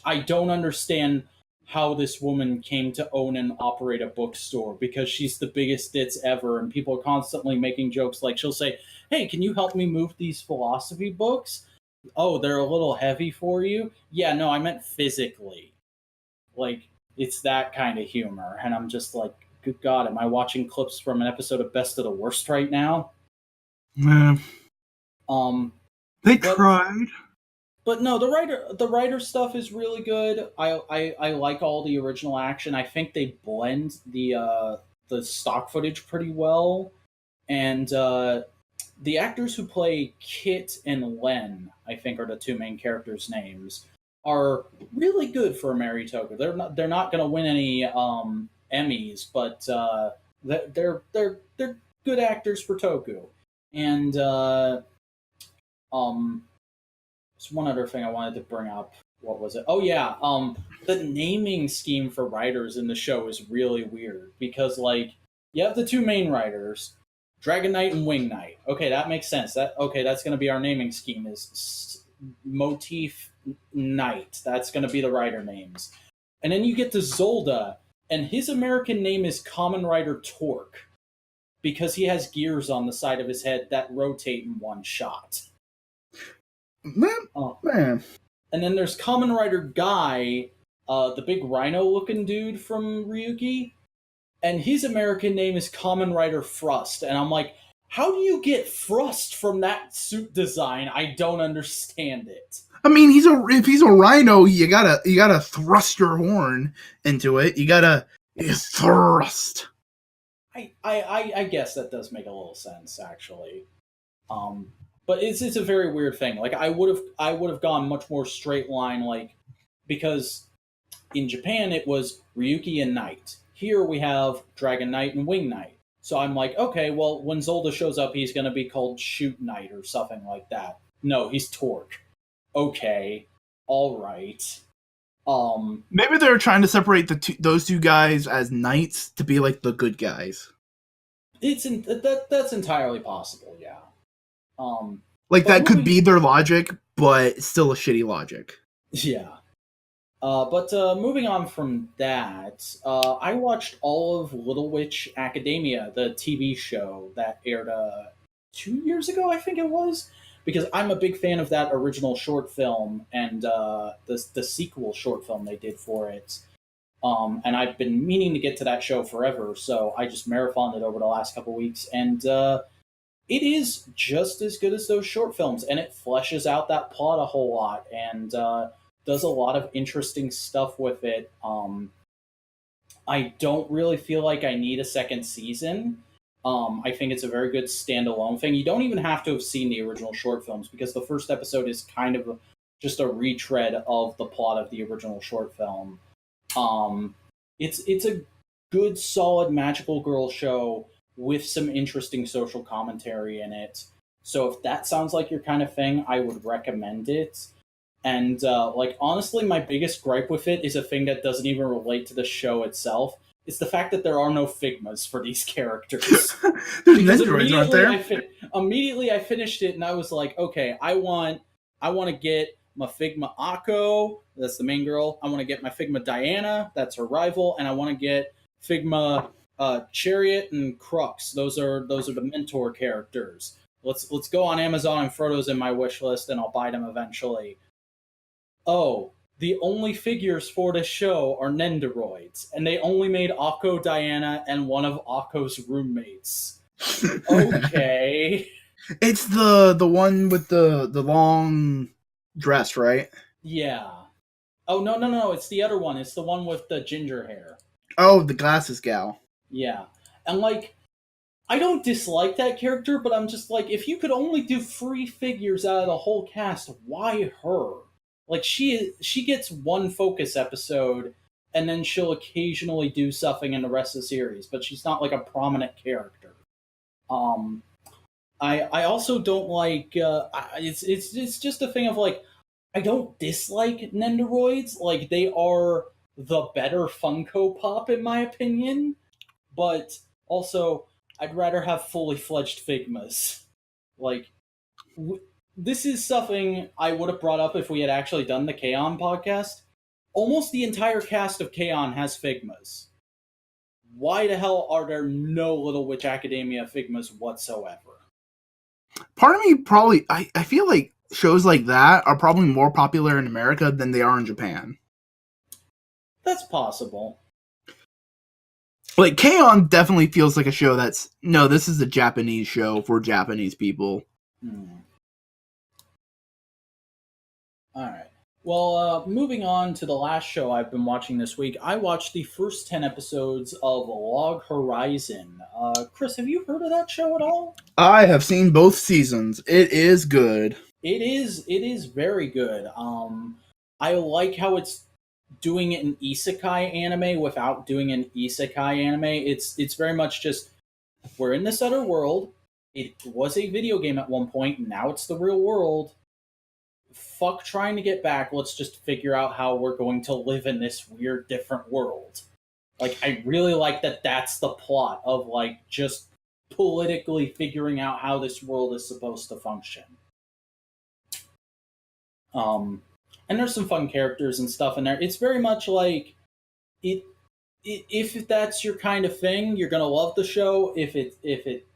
I don't understand how this woman came to own and operate a bookstore, because she's the biggest ditz ever, and people are constantly making jokes like, she'll say, hey, can you help me move these philosophy books? Oh, they're a little heavy for you? Yeah, no, I meant physically. Like, it's that kind of humor. And I'm just like, good God, am I watching clips from an episode of Best of the Worst right now? Man, Um, they but tried. but no, the writer stuff is really good. I like all the original action. I think they blend the stock footage pretty well, and the actors who play Kit and Len, I think, are the two main characters' names, are really good for a Mary Toku. They're not going to win any Emmys, but they're good actors for Toku. And um, there's one other thing I wanted to bring up. What was it? Oh yeah, the naming scheme for writers in the show is really weird because like you have the two main writers, Dragon Knight and Wing Knight. Okay, that makes sense. That's going to be our naming scheme is Motif Knight. That's going to be the writer names. And then you get to Zolda, and his American name is Common Rider Torque because he has gears on the side of his head that rotate in one shot. Man, Oh. man. And then there's Kamen Rider Guy, the big rhino-looking dude from Ryuki, and his American name is Kamen Rider Frust. And I'm like, how do you get Frust from that suit design? I don't understand it. I mean, if he's a rhino, you gotta thrust your horn into it. You gotta thrust. I guess that does make a little sense, actually. But it's a very weird thing. Like I would have gone much more straight line, like because in Japan it was Ryuki and Knight. Here we have Dragon Knight and Wing Knight. So I'm like, okay, well when Zolda shows up, he's going to be called Shoot Knight or something like that. No, he's Torque. Okay, all right. Maybe they're trying to separate those two guys as knights to be like the good guys. That's entirely possible. Yeah. Like that could be their logic, but still a shitty logic. Yeah. But moving on from that, I watched all of Little Witch Academia, the TV show that aired 2 years ago, I think it was, because I'm a big fan of that original short film and the sequel short film they did for it. And I've been meaning to get to that show forever, so I just marathoned it over the last couple weeks, and it is just as good as those short films, and it fleshes out that plot a whole lot, and does a lot of interesting stuff with it. I don't really feel like I need a second season. I think it's a very good standalone thing. You don't even have to have seen the original short films, because the first episode is kind of just a retread of the plot of the original short film. It's a good, solid magical girl show with some interesting social commentary in it. So if that sounds like your kind of thing, I would recommend it. And like honestly, my biggest gripe with it is a thing that doesn't even relate to the show itself. It's the fact that there are no Figmas for these characters. There's Nendoroids, aren't there? Immediately I finished it and I was like, okay, I want to get my Figma Akko, that's the main girl. I want to get my Figma Diana, that's her rival, and I want to get Figma Chariot and Crux. Those are the mentor characters. Let's go on Amazon and throw those in my wish list, and I'll buy them eventually. Oh, the only figures for this show are Nendoroids, and they only made Akko, Diana, and one of Akko's roommates. Okay. It's the one with the long dress, right? Yeah. Oh, no. It's the other one. It's the one with the ginger hair. Oh, the glasses gal. Yeah. And, like, I don't dislike that character, but I'm just like, if you could only do 3 figures out of the whole cast, why her? Like, she gets one focus episode, and then she'll occasionally do something in the rest of the series, but she's not, like, a prominent character. I also don't like, it's just a thing of, like, I don't dislike Nendoroids. Like, they are the better Funko Pop, in my opinion. But also, I'd rather have fully fledged Figmas. Like, this is something I would have brought up if we had actually done the K-On! Podcast. Almost the entire cast of K-On! Has Figmas. Why the hell are there no Little Witch Academia Figmas whatsoever? Part of me probably, I feel like shows like that are probably more popular in America than they are in Japan. That's possible. Like, K-On! Definitely feels like a show that's, no, this is a Japanese show for Japanese people. All right. Well, moving on to the last show I've been watching this week, I watched the first 10 episodes of Log Horizon. Chris, have you heard of that show at all? I have seen both seasons. It is good. It is very good. I like how it's doing an isekai anime without doing an isekai anime. It's very much just we're in this other world. It was a video game at one point, now it's the real world. Fuck trying to get back. Let's just figure out how we're going to live in this weird different world. Like, I really like that that's the plot of like just politically figuring out how this world is supposed to function. And there's some fun characters and stuff in there. It's very much like it. If that's your kind of thing, you're gonna love the show. If it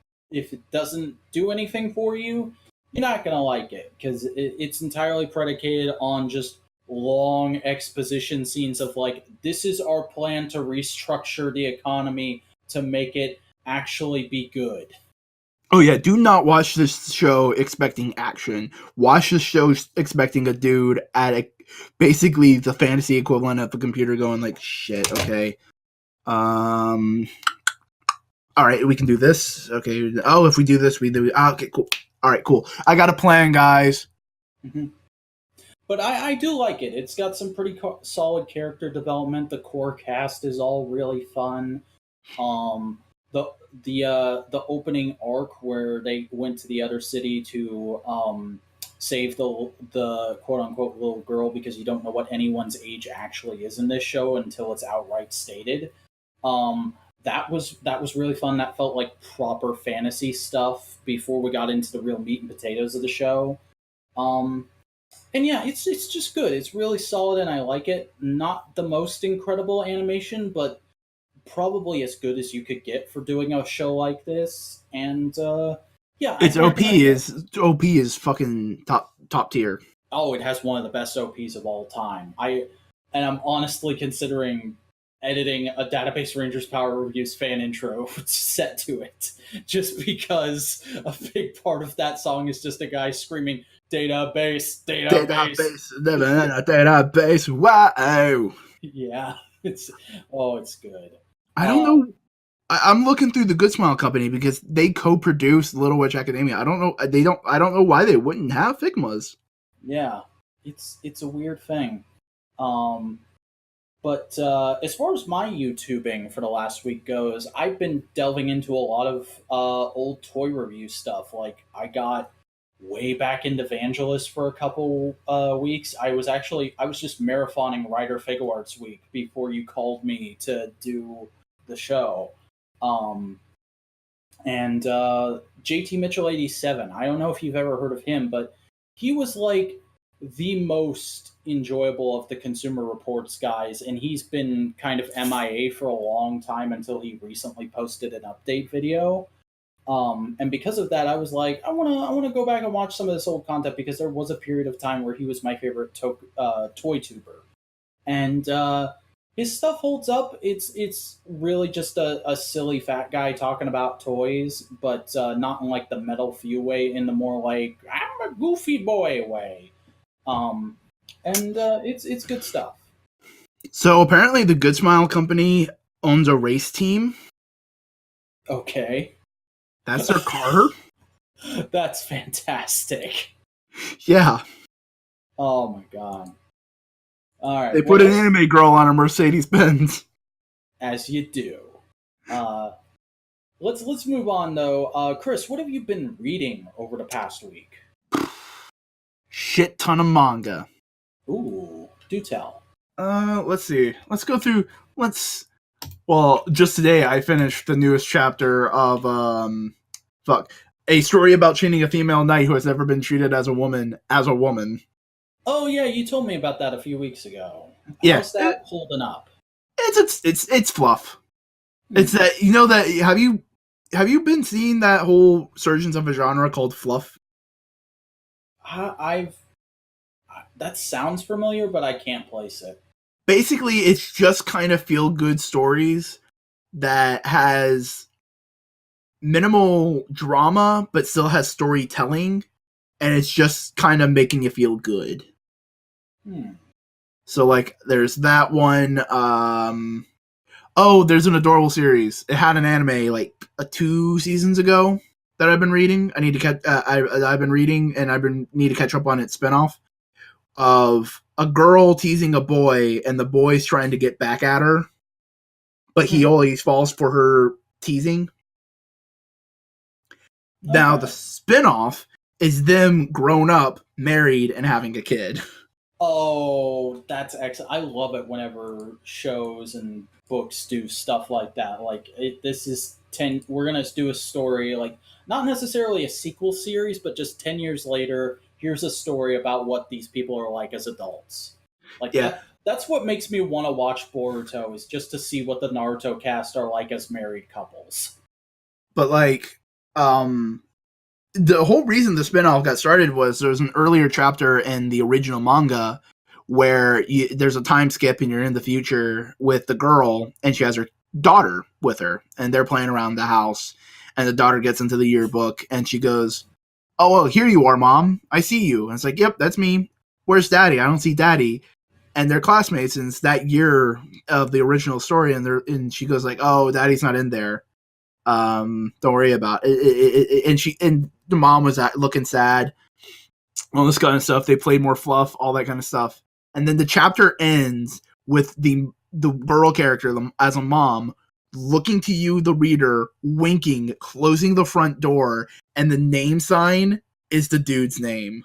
doesn't do anything for you, you're not gonna like it because it's entirely predicated on just long exposition scenes of like, this is our plan to restructure the economy to make it actually be good. Oh yeah, do not watch this show expecting action. Watch this show expecting a dude at basically the fantasy equivalent of a computer going like, shit, okay. All right, we can do this. Okay. Oh, if we do this, we do. Okay, cool. All right, cool. I got a plan, guys. Mm-hmm. But I do like it. It's got some pretty solid character development. The core cast is all really fun. The opening arc where they went to the other city to save the quote unquote little girl, because you don't know what anyone's age actually is in this show until it's outright stated. That was really fun. That felt like proper fantasy stuff before we got into the real meat and potatoes of the show. And yeah, it's just good. It's really solid, and I like it. Not the most incredible animation, but probably as good as you could get for doing a show like this. And yeah, its OP is fucking top tier. Oh, it has one of the best OPs of all time. I'm honestly considering editing a Database Rangers Power Reviews fan intro set to it, just because a big part of that song is just a guy screaming database. Database. Wow. Yeah, it's good. I don't know. I'm looking through the Good Smile Company because they co-produce Little Witch Academia. I don't know. I don't know why they wouldn't have Figmas. Yeah, it's a weird thing. But as far as my YouTubing for the last week goes, I've been delving into a lot of old toy review stuff. Like, I got way back into Vangelis for a couple weeks. I was just marathoning Ryder Figuarts Week before you called me to do the show. And JT Mitchell 87. I don't know if you've ever heard of him, but he was like the most enjoyable of the Consumer Reports guys, and he's been kind of MIA for a long time until he recently posted an update video. And because of that, I was like, I want to go back and watch some of this old content, because there was a period of time where he was my favorite toy tuber, and his stuff holds up. It's really just a silly fat guy talking about toys, but not in like the Metal Few way, in the more like, I'm a goofy boy way. And it's good stuff. So apparently the Good Smile Company owns a race team. Okay. That's their car? That's fantastic. Yeah. Oh my god. Alright. They put an anime girl on a Mercedes Benz. As you do. Let's move on though. Chris, what have you been reading over the past week? Shit ton of manga. Ooh, do tell. Let's see. Let's go through. Well, just today I finished the newest chapter of a story about training a female knight who has never been treated as a woman. Oh yeah, you told me about that a few weeks ago. Yeah. How's that holding up? It's fluff. It's that, you know, that have you been seeing that whole surgence of a genre called fluff? That sounds familiar, but I can't place it. basically it's just kind of feel good stories that has minimal drama but still has storytelling, and it's just kind of making you feel good. So like there's that one. Oh, there's an adorable series. It had an anime like 2 seasons ago that I've been reading. I need to catch. I've been reading, and need to catch up on its spinoff of a girl teasing a boy, and the boy's trying to get back at her, but he always falls for her teasing. Okay. Now the spinoff is them grown up, married, and having a kid. Oh, that's excellent. I love it whenever shows and books do stuff like that. Like, this is 10, we're going to do a story, like, not necessarily a sequel series, but just 10 years later, here's a story about what these people are like as adults. Like, yeah. That's what makes me want to watch Boruto, is just to see what the Naruto cast are like as married couples. But, like, the whole reason the spinoff got started was there was an earlier chapter in the original manga where there's a time skip and you're in the future with the girl, and she has her daughter with her, and they're playing around the house, and the daughter gets into the yearbook, and she goes, "Oh, well, here you are, Mom. I see you." And it's like, "Yep, that's me. Where's Daddy? I don't see Daddy." And they're classmates, and it's that year of the original story, and she goes like, "Oh, Daddy's not in there. Don't worry about it." And the mom was looking sad, all this kind of stuff. They played more fluff, all that kind of stuff. And then the chapter ends with the girl character as a mom looking to you, the reader, winking, closing the front door, and the name sign is the dude's name.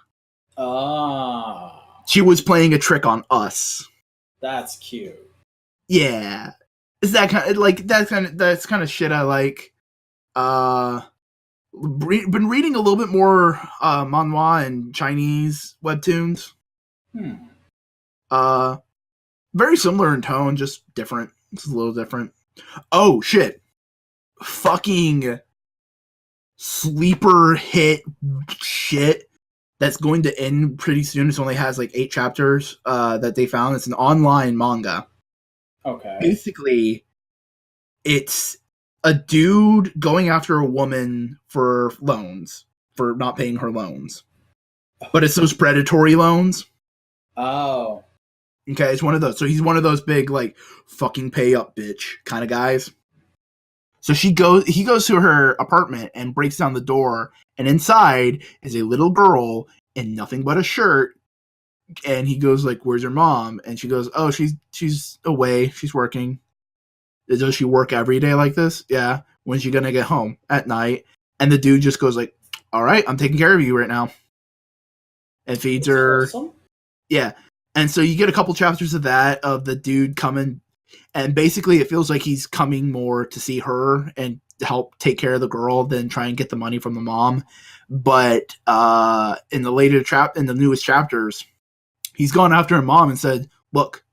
She was playing a trick on us. That's cute. Yeah. Is that kind of like that's kind of shit I like. Been reading a little bit more manhwa and Chinese webtoons. Very similar in tone, just different. It's a little different. Oh shit! Fucking sleeper hit shit that's going to end pretty soon. It only has like 8 chapters that they found. It's an online manga. Okay. Basically, it's a dude going after a woman for loans, for not paying her loans. But it's those predatory loans. Oh. Okay, it's one of those. So he's one of those big, like, fucking pay up bitch kind of guys. So he goes to her apartment and breaks down the door, and inside is a little girl in nothing but a shirt. And he goes like, "Where's your mom?" And she goes, "Oh, she's away. She's working." Does she work every day like this? Yeah. When's she gonna get home? At night. And the dude just goes like, "All right, I'm taking care of you right now," and feeds her. Awesome. Yeah. And so you get a couple chapters of that, of the dude coming, and basically it feels like he's coming more to see her and help take care of the girl than try and get the money from the mom. But in the newest chapters, he's gone after her mom and said, "Look,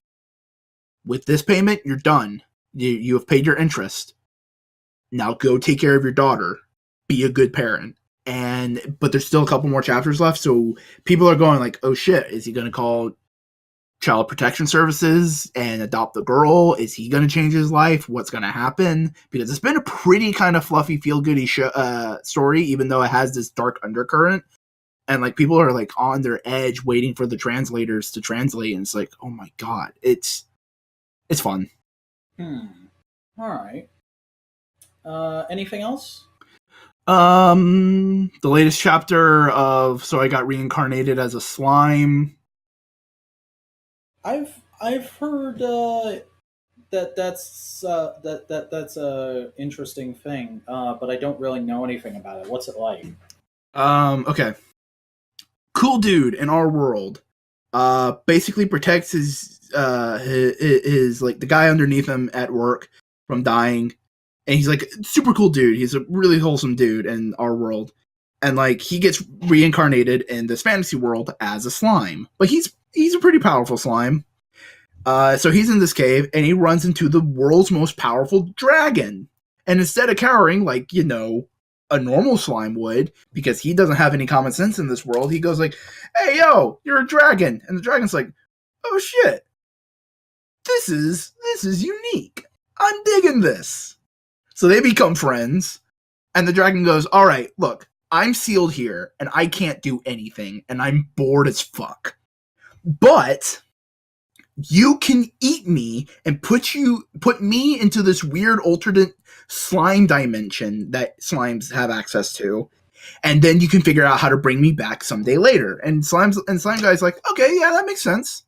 with this payment, you're done. You have paid your interest. Now go take care of your daughter. Be a good parent." But there's still a couple more chapters left, so people are going like, "Oh shit, is he going to call Child Protection Services and adopt the girl? Is he going to change his life? What's going to happen?" Because it's been a pretty kind of fluffy, feel-goody story, even though it has this dark undercurrent. And like people are like on their edge waiting for the translators to translate, and it's like, oh my god, it's fun. All right. Anything else? The latest chapter of So I Got Reincarnated as a Slime. I've heard that's a interesting thing, but I don't really know anything about it. What's it like? Okay. Cool dude in our world. Basically protects his like the guy underneath him at work from dying, and he's like super cool dude. He's a really wholesome dude in our world, and like he gets reincarnated in this fantasy world as a slime. Like he's a pretty powerful slime. So he's in this cave and he runs into the world's most powerful dragon, and instead of cowering like a normal slime would, because he doesn't have any common sense in this world, he goes like, "Hey yo, you're a dragon," and the dragon's like, "Oh shit." this is unique. I'm digging this. So they become friends, and the dragon goes, all right, look, I'm sealed here, and I can't do anything, and I'm bored as fuck. But you can eat me and put me into this weird alternate slime dimension that slimes have access to, and then you can figure out how to bring me back someday later. And slime guy's like, okay, yeah, that makes sense.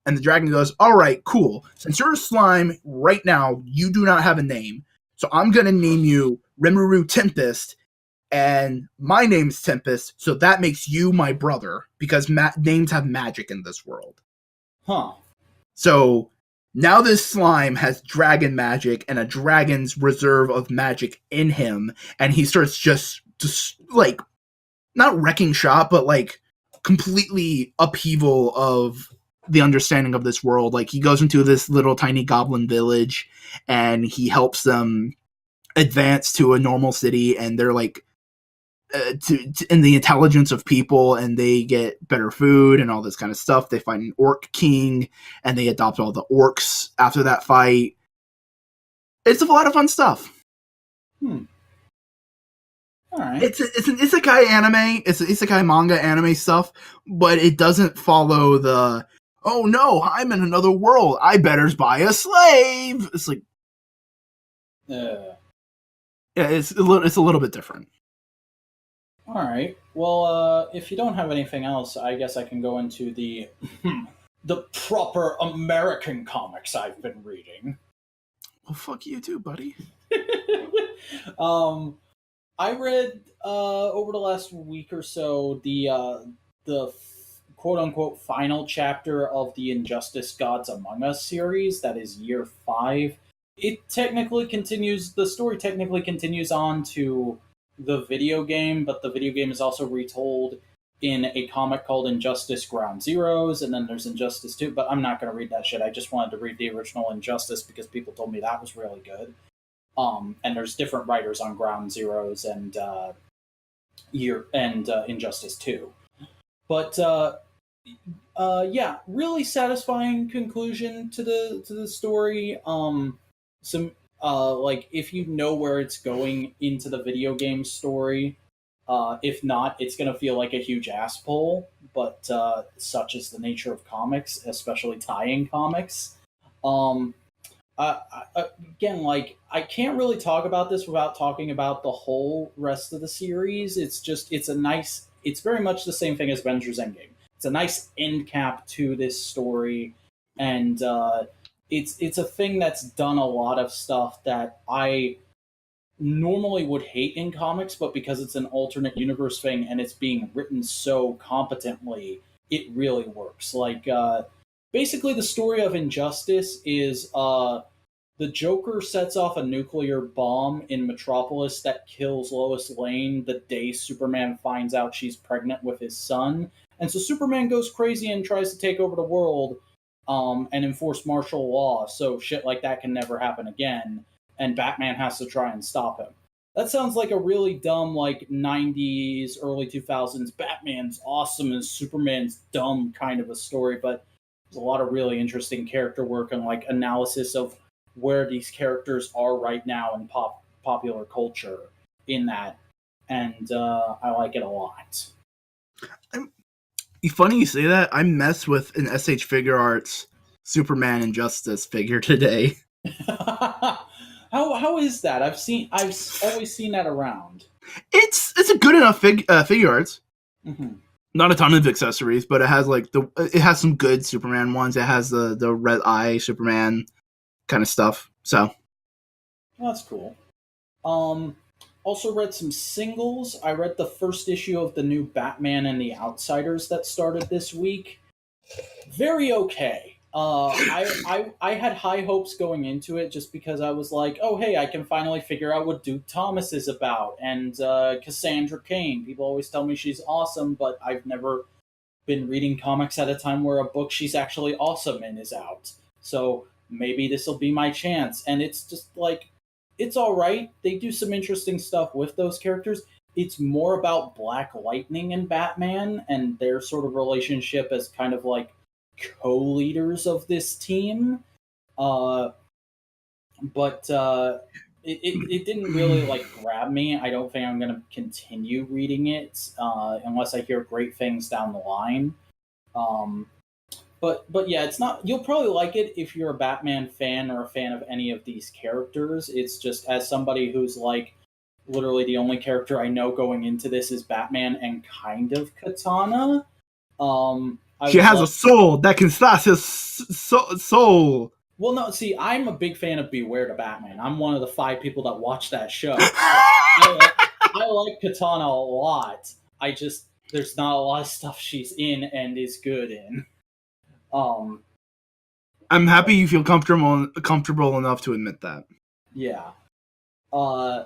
And the dragon goes, all right, cool. Since you're a slime right now, you do not have a name, so I'm gonna name you Rimuru Tempest, and my name's Tempest, so that makes you my brother because names have magic in this world. Huh. So now this slime has dragon magic and a dragon's reserve of magic in him, and he starts just like, not wrecking shop, but like completely upheaval of the understanding of this world. Like, he goes into this little tiny goblin village and he helps them advance to a normal city, and they're like in the intelligence of people, and they get better food and all this kind of stuff. They find an orc king and they adopt all the orcs after that fight. It's a lot of fun stuff. All right. It's an isekai anime. It's an isekai manga anime stuff, but it doesn't follow the, oh no, I'm in another world, I better buy a slave. It's like, yeah, it's a little bit different. All right. Well, if you don't have anything else, I guess I can go into the proper American comics I've been reading. Well, fuck you too, buddy. I read over the last week or so the quote unquote final chapter of the Injustice Gods Among Us series. That is year 5. It technically continues. The story technically continues on to the video game, but the video game is also retold in a comic called Injustice Ground Zeroes, and then there's Injustice 2, but I'm not going to read that shit. I just wanted to read the original Injustice because people told me that was really good. And there's different writers on Ground Zeroes and Injustice 2. But yeah, really satisfying conclusion to the story. Some like, if you know where it's going into the video game story, if not, it's going to feel like a huge ass pull, but such is the nature of comics, especially tie-in comics. Again, like, I can't really talk about this without talking about the whole rest of the series. It's very much the same thing as Avengers Endgame. It's a nice end cap to this story, and it's a thing that's done a lot of stuff that I normally would hate in comics, but because it's an alternate universe thing and it's being written so competently, it really works. Like, basically the story of Injustice is the Joker sets off a nuclear bomb in Metropolis that kills Lois Lane the day Superman finds out she's pregnant with his son. And so Superman goes crazy and tries to take over the world and enforce martial law, so shit like that can never happen again, and Batman has to try and stop him. That sounds like a really dumb, like, 90s, early 2000s, Batman's awesome and Superman's dumb kind of a story, but there's a lot of really interesting character work and, like, analysis of where these characters are right now in popular culture in that, and I like it a lot. Funny you say that. I messed with an SH Figure Arts Superman Injustice figure today. How is that? I've always seen that around. It's a good enough figure arts. Mm-hmm. Not a ton of accessories, but it has some good Superman ones. It has the red eye Superman kind of stuff. So that's cool. Also read some singles. I read the first issue of the new Batman and the Outsiders that started this week. Very okay. I had high hopes going into it just because I was like, oh hey, I can finally figure out what Duke Thomas is about, and Cassandra Cain. People always tell me she's awesome, but I've never been reading comics at a time where a book she's actually awesome in is out. So maybe this will be my chance. And it's just like, it's all right. They do some interesting stuff with those characters. It's more about Black Lightning and Batman and their sort of relationship as kind of like co-leaders of this team. Uh, but it didn't really like grab me. I don't think I'm gonna continue reading it unless I hear great things down the line. Um, but yeah, it's not. You'll probably like it if you're a Batman fan or a fan of any of these characters. It's just as somebody who's like literally the only character I know going into this is Batman and kind of Katana. I She was has a like, soul that can slash his soul. well, no, see, I'm a big fan of Beware the Batman. I'm one of the 5 people that watch that show. So I like Katana a lot. I just there's not a lot of stuff she's in and is good in. Um, I'm happy you feel comfortable enough to admit that. yeah. Uh,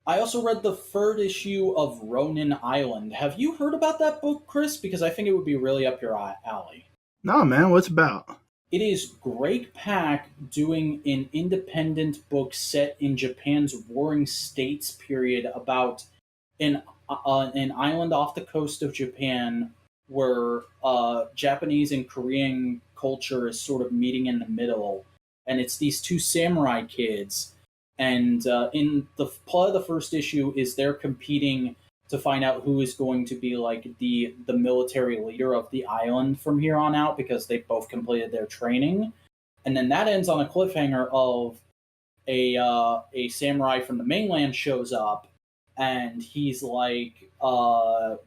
I also read the third issue of Ronin Island. Have you heard about that book, Chris? Because I think it would be really up your alley. No, man, what's it about? It is Greg Pak doing an independent book set in Japan's Warring States period about an island off the coast of Japan where Japanese and Korean culture is sort of meeting in the middle, and it's these two samurai kids. And in the plot of the first issue is they're competing to find out who is going to be like the military leader of the island from here on out because they both completed their training, and then that ends on a cliffhanger of a samurai from the mainland shows up, and he's like,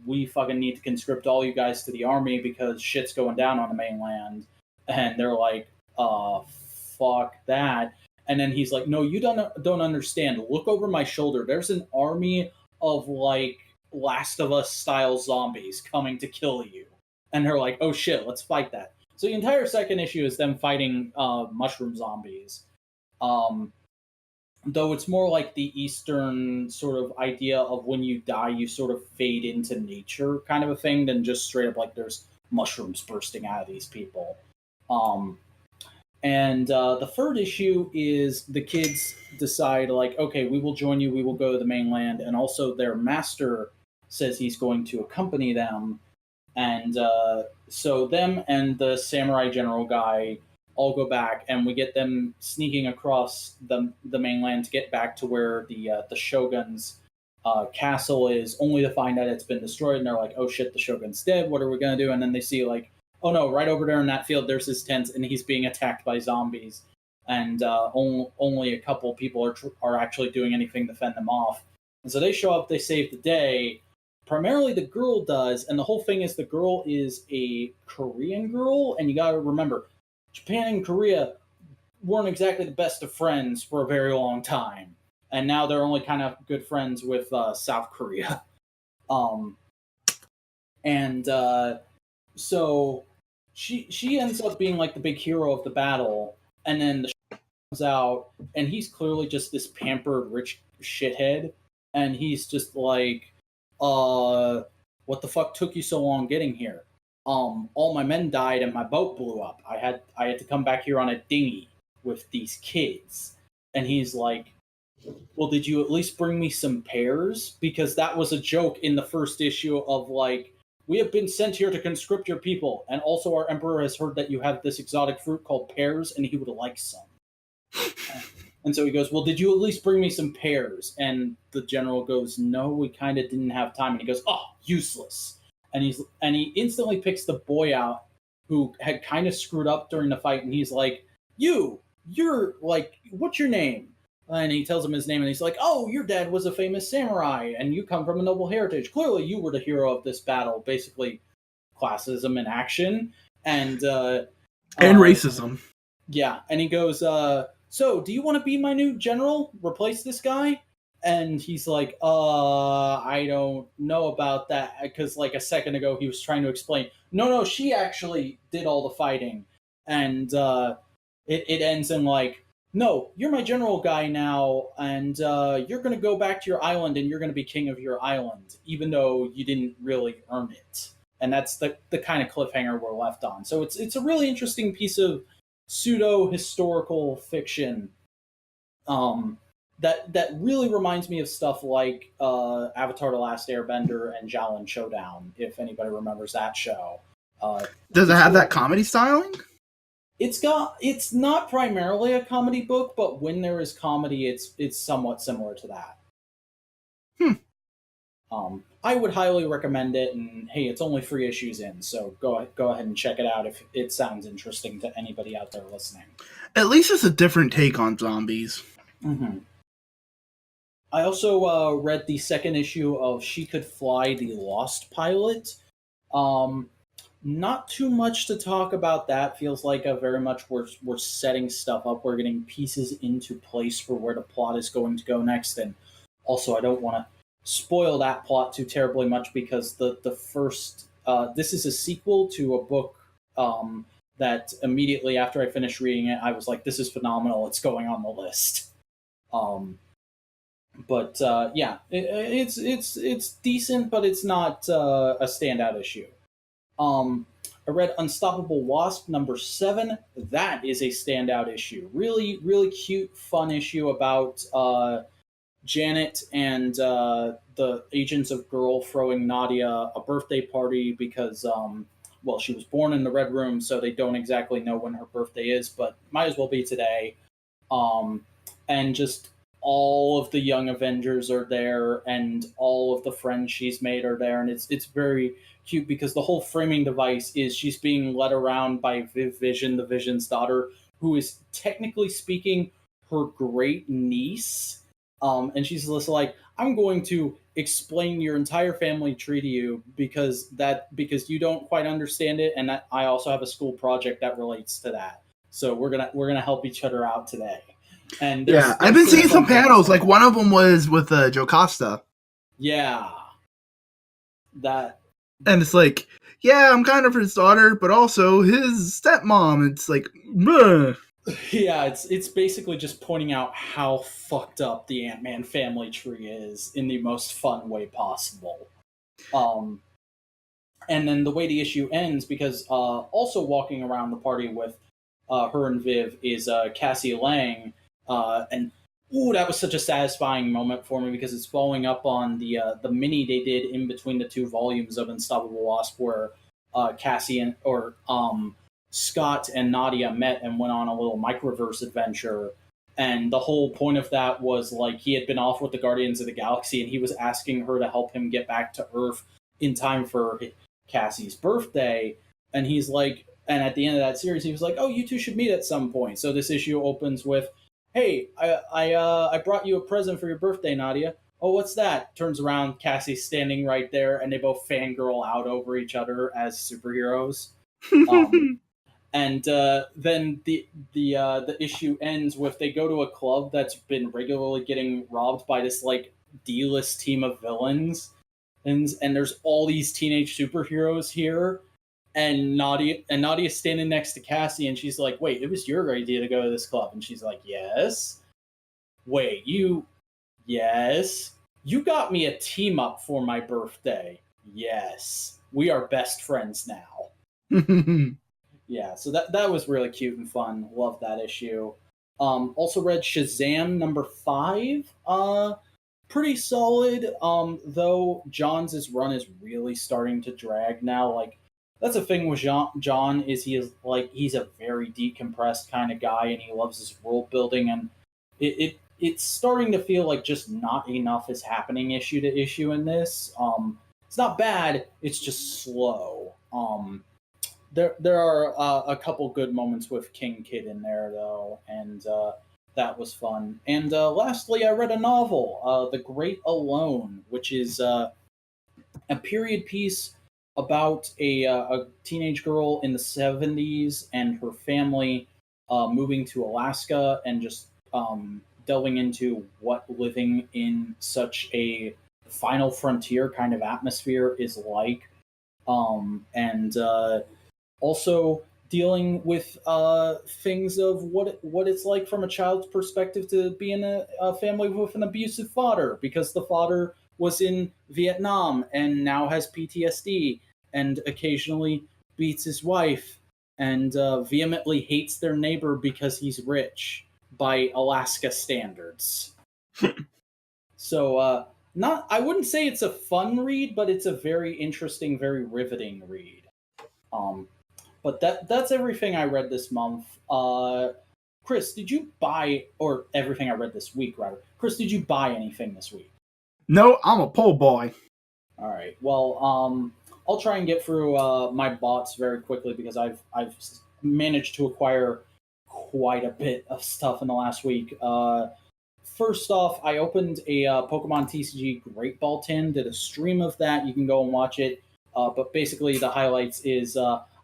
"We fucking need to conscript all you guys to the army because shit's going down on the mainland," and they're like, fuck that." And then he's like, "No, you don't understand. Look over my shoulder. There's an army of like Last of Us style zombies coming to kill you." And they're like, "Oh shit, let's fight that." So the entire second issue is them fighting mushroom zombies. Um, though it's more like the Eastern sort of idea of when you die, you sort of fade into nature kind of a thing than just straight up like there's mushrooms bursting out of these people. Um, and the third issue is the kids decide, like, okay, we will join you, we will go to the mainland. And also, their master says he's going to accompany them. And so, them and the samurai general guy all go back, and we get them sneaking across the mainland to get back to where the shogun's castle is, only to find out it's been destroyed. And they're like, "Oh shit, the shogun's dead. What are we gonna do?" And then they see like, "Oh no, right over there in that field, there's his tent, and he's being attacked by zombies, and only a couple people are actually doing anything to fend them off." And so they show up, they save the day. Primarily, the girl does, and the whole thing is the girl is a Korean girl, and you gotta remember, Japan and Korea weren't exactly the best of friends for a very long time, and now they're only kind of good friends with South Korea. Um, and so she ends up being like the big hero of the battle, and then the comes out, and he's clearly just this pampered rich shithead, and he's just like, what the fuck took you so long getting here? All my men died and my boat blew up. I had to come back here on a dinghy with these kids. And he's like, well, did you at least bring me some pears? Because that was a joke in the first issue of like, we have been sent here to conscript your people, and also our emperor has heard that you have this exotic fruit called pears, and he would like some. And so he goes, well, did you at least bring me some pears? And the general goes, no, we kind of didn't have time. And he goes, oh, useless. And he instantly picks the boy out who had kind of screwed up during the fight, and he's like, you're like, what's your name? And he tells him his name, and he's like, oh, your dad was a famous samurai, and you come from a noble heritage. Clearly, you were the hero of this battle. Basically, classism in action. And racism. Yeah, and he goes, so, do you want to be my new general? Replace this guy? And he's like, I don't know about that. Because, like, a second ago, he was trying to explain, no, she actually did all the fighting. And it ends in, like, no, you're my general guy now, and you're going to go back to your island, and you're going to be king of your island, even though you didn't really earn it. And that's the kind of cliffhanger we're left on. So it's a really interesting piece of pseudo-historical fiction that really reminds me of stuff like Avatar: The Last Airbender and Xiaolin Showdown, if anybody remembers that show. Does it have that comedy styling? It's not primarily a comedy book, but when there is comedy, it's somewhat similar to that. Hmm. I would highly recommend it, and hey, it's only 3 issues in, so go ahead and check it out if it sounds interesting to anybody out there listening. At least it's a different take on zombies. Mm-hmm. I also read the second issue of She Could Fly, the Lost Pilot. Um, Not too much to talk about. That feels like a very much we're setting stuff up. We're getting pieces into place for where the plot is going to go next, and also I don't want to spoil that plot too terribly much because the first this is a sequel to a book that immediately after I finished reading it, I was like, this is phenomenal. It's going on the list. Um, but yeah, it's decent, but it's not a standout issue. Um, I read Unstoppable Wasp #7. That is a standout issue. Really, really cute, fun issue about Janet and the agents of Girl throwing Nadia a birthday party because, well, she was born in the Red Room, so they don't exactly know when her birthday is, but might as well be today. Um, and just all of the young Avengers are there, and all of the friends she's made are there, and it's very cute because the whole framing device is she's being led around by Vision, the Vision's daughter, who is technically speaking her great niece. And she's just like, I'm going to explain your entire family tree to you because you don't quite understand it, and I also have a school project that relates to that. So we're gonna help each other out today. And Yeah, I've there's been some seeing fun some panels panels. going Like on. one of them was with Joe Costa, Yeah, that and it's like, yeah, I'm kind of his daughter, but also his stepmom. It's like, meh. yeah, it's basically just pointing out how fucked up the Ant-Man family tree is in the most fun way possible. Um, and then the way the issue ends, because also walking around the party with her and Viv is Cassie Lang, and ooh, that was such a satisfying moment for me because it's following up on the mini they did in between the 2 volumes of Unstoppable Wasp, where Cassie and or Scott and Nadia met and went on a little microverse adventure. And the whole point of that was like he had been off with the Guardians of the Galaxy, and he was asking her to help him get back to Earth in time for Cassie's birthday. And he's like, and at the end of that series, he was like, "Oh, you two should meet at some point." So this issue opens with, "Hey, I brought you a present for your birthday, Nadia." "Oh, what's that?" Turns around, Cassie's standing right there, and they both fangirl out over each other as superheroes. Um, and then the issue ends with they go to a club that's been regularly getting robbed by this like D-list team of villains, and there's all these teenage superheroes here, and Nadia's standing next to Cassie, and she's like, "Wait, it was your idea to go to this club?" And she's like, "Yes." "Wait, yes, you got me a team up for my birthday." "Yes, we are best friends now." Yeah, so that was really cute and fun. Love that issue. Also read Shazam #5. Pretty solid. Though John's run is really starting to drag now. Like that's the thing with John is he's a very decompressed kind of guy, and he loves his world building, and it's starting to feel like just not enough is happening issue to issue in this. It's not bad. It's just slow. There are a couple good moments with King Kid in there though, and that was fun. And lastly, I read a novel, The Great Alone, which is a period piece about a teenage girl in the 70s and her family moving to Alaska and just delving into what living in such a final frontier kind of atmosphere is like. And also dealing with things of what it's like from a child's perspective to be in a family with an abusive father because the father was in Vietnam and now has PTSD and occasionally beats his wife and vehemently hates their neighbor because he's rich by Alaska standards. So not I wouldn't say it's a fun read, but it's a very interesting, very riveting read. Um, But that's everything I read this month. Chris, did you buy, or everything I read this week, rather? Chris, did you buy anything this week? No, I'm a pole boy. All right. Well, I'll try and get through my bots very quickly because I've managed to acquire quite a bit of stuff in the last week. First off, I opened a Pokemon TCG Great Ball tin. Did a stream of that. You can go and watch it. But basically, the highlights is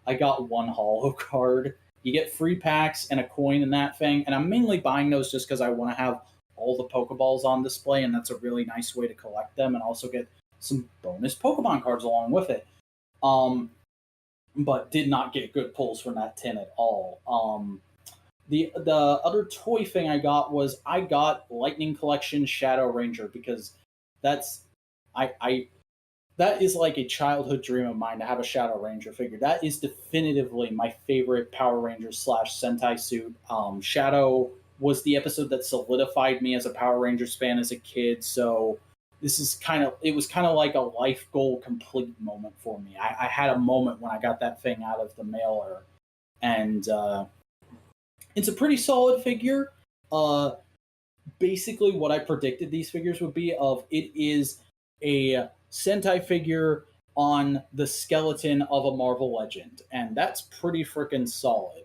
I got one holo card. You get free packs and a coin in that thing, and I'm mainly buying those just because I want to have all the Pokeballs on display, and that's a really nice way to collect them and also get some bonus Pokemon cards along with it. But did not get good pulls from that tin at all. The other toy thing I got Lightning Collection Shadow Ranger because that's I that is like a childhood dream of mine to have a Shadow Ranger figure. That is definitively my favorite Power Ranger slash Sentai suit. Shadow was the episode that solidified me as a Power Rangers fan as a kid. So it was kind of like a life goal complete moment for me. I had a moment when I got that thing out of the mailer, and it's a pretty solid figure. Basically, what I predicted these figures would be of it is a Sentai figure on the skeleton of a Marvel Legend, and that's pretty freaking solid.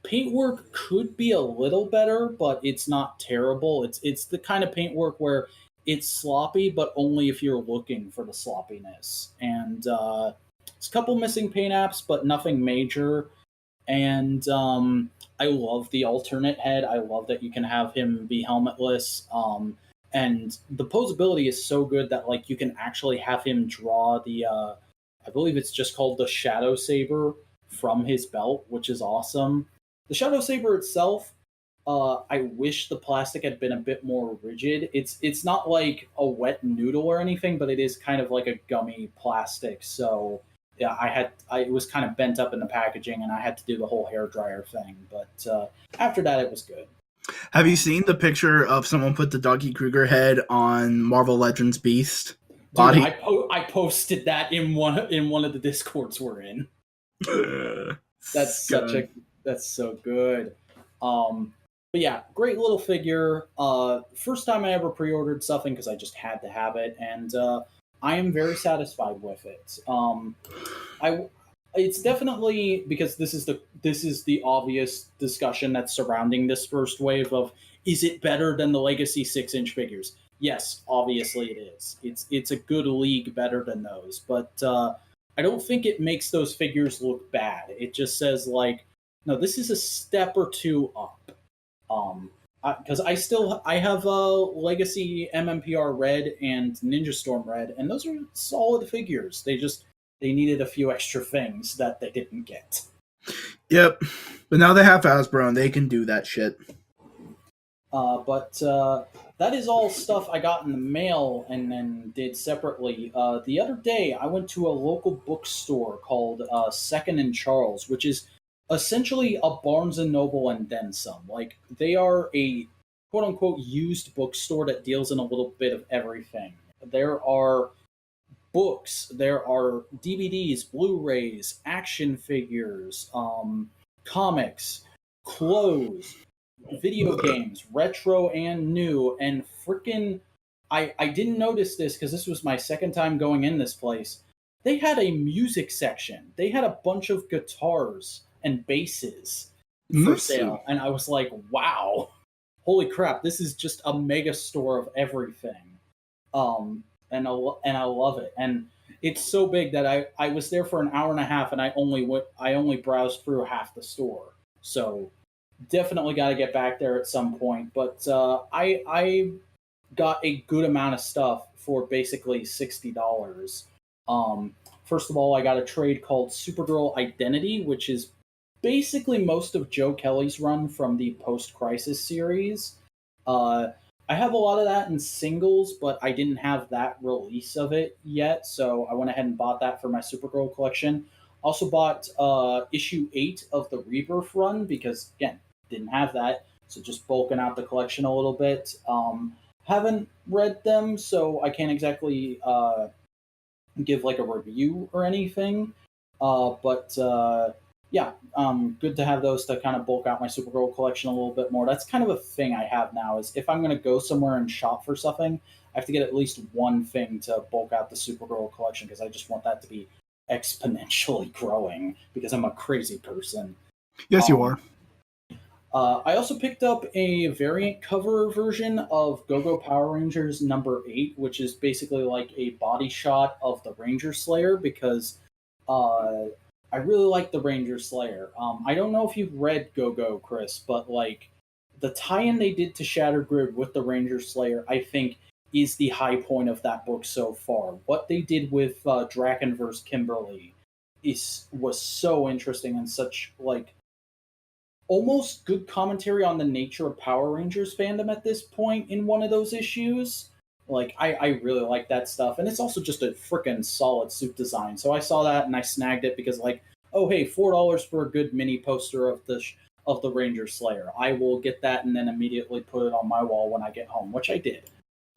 Paintwork could be a little better, but it's not terrible. It's the kind of paintwork where it's sloppy, but only if you're looking for the sloppiness. And it's a couple missing paint apps, but nothing major. And I love the alternate head. I love that you can have him be helmetless. And the posability is so good that like you can actually have him draw the I believe it's just called the Shadow Saber from his belt, which is awesome. The Shadow Saber itself, I wish the plastic had been a bit more rigid. It's not like a wet noodle or anything, but it is kind of like a gummy plastic. So yeah, it was kind of bent up in the packaging, and I had to do the whole hair dryer thing. But after that, it was good. Have you seen the picture of someone put the Dougie Kruger head on Marvel Legends Beast Dude, body? I posted that in one of the discords we're in. That's so good. But yeah, great little figure. First time I ever pre-ordered something because I just had to have it, and I am very satisfied with it. It's definitely because this is the obvious discussion that's surrounding this first wave of is it better than the Legacy 6-inch figures? Yes, obviously it is. It's a good league better than those, but I don't think it makes those figures look bad. It just says like, no, this is a step or two up. Because I have Legacy MMPR Red and Ninja Storm Red, and those are solid figures. They needed a few extra things that they didn't get. Yep, but now they have Hasbro and they can do that shit. But that is all stuff I got in the mail and then did separately. The other day, I went to a local bookstore called Second and Charles, which is essentially a Barnes and Noble and then some. Like they are a quote unquote used bookstore that deals in a little bit of everything. There are books, there are DVDs, Blu-rays, action figures, comics, clothes, video games, retro and new, and freaking I didn't notice this because this was my second time going in this place. They had a music section. They had a bunch of guitars and basses for sale, and I was like, wow, holy crap, this is just a mega store of everything. And I love it. And it's so big that I was there for an hour and a half, and I only browsed through half the store. So definitely got to get back there at some point. But I got a good amount of stuff for basically $60. First of all, I got a trade called Supergirl Identity, which is basically most of Joe Kelly's run from the Post-Crisis series. I have a lot of that in singles, but I didn't have that release of it yet, so I went ahead and bought that for my Supergirl collection. Also bought issue 8 of the Rebirth run because, again, didn't have that, so just bulking out the collection a little bit. Haven't read them, so I can't exactly give like a review or anything. Good to have those to kind of bulk out my Supergirl collection a little bit more. That's kind of a thing I have now. Is if I'm going to go somewhere and shop for something, I have to get at least one thing to bulk out the Supergirl collection because I just want that to be exponentially growing because I'm a crazy person. Yes, you Um, are. I also picked up a variant cover version of Go-Go Power Rangers number 8, which is basically like a body shot of the Ranger Slayer because uh, I really like the Ranger Slayer. I don't know if you've read Go-Go, Chris, but like the tie-in they did to Shattered Grid with the Ranger Slayer, I think is the high point of that book so far. What they did with Draken vs. Kimberly was so interesting and such like almost good commentary on the nature of Power Rangers fandom at this point in one of those issues. Like, I really like that stuff. And it's also just a freaking solid suit design. So I saw that and I snagged it because, like, oh, hey, $4 for a good mini poster of the Ranger Slayer. I will get that and then immediately put it on my wall when I get home, which I did.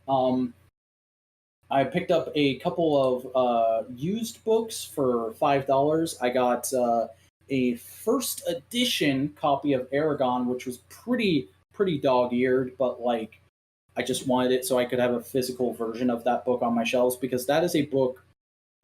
Um, I picked up a couple of used books for $5. I got a first edition copy of Aragon, which was pretty dog eared, but like I just wanted it so I could have a physical version of that book on my shelves because that is a book.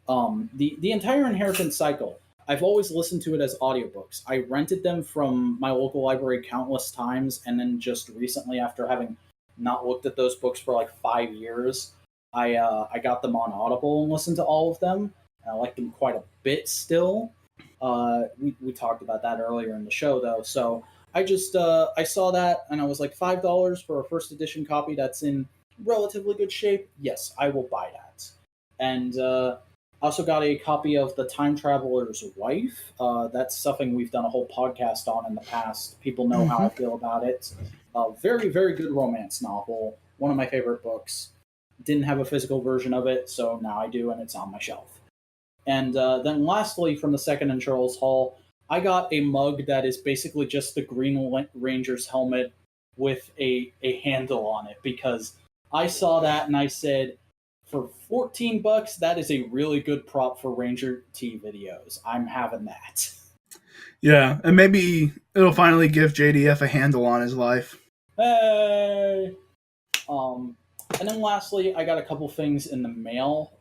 The entire Inheritance cycle. I've always listened to it as audiobooks. I rented them from my local library countless times, and then just recently, after having not looked at those books for like 5 years, I got them on Audible and listened to all of them. And I like them quite a bit still. We talked about that earlier in the show though, so I saw that and I was like $5 for a first edition copy that's in relatively good shape. Yes, I will buy that. And I also got a copy of The Time Traveler's Wife. That's something we've done a whole podcast on in the past. People know how Hmm. I feel about it. A very, very good romance novel. One of my favorite books. Didn't have a physical version of it, so now I do, and it's on my shelf. And then lastly, from the second in Charles Hall, I got a mug that is basically just the Green Ranger's helmet with a handle on it because I saw that and I said, for $14, that is a really good prop for Ranger T videos. I'm having that. Yeah, and maybe it'll finally give JDF a handle on his life. Hey! Um, and then lastly, I got a couple things in the mail.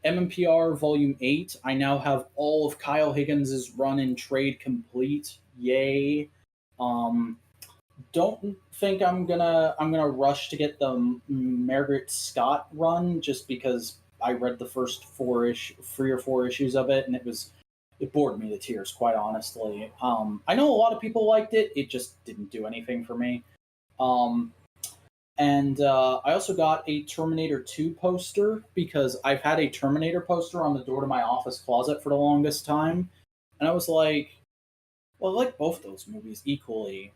MMPR Volume 8. I now have all of Kyle Higgins' run and trade complete. Yay. Um, don't think I'm gonna rush to get the Margaret Scott run just because I read the first 3 or 4 issues of it and it bored me to tears, quite honestly. I know a lot of people liked it. It just didn't do anything for me. Um, and I also got a Terminator 2 poster because I've had a Terminator poster on the door to my office closet for the longest time. And I was like, well, I like both those movies equally.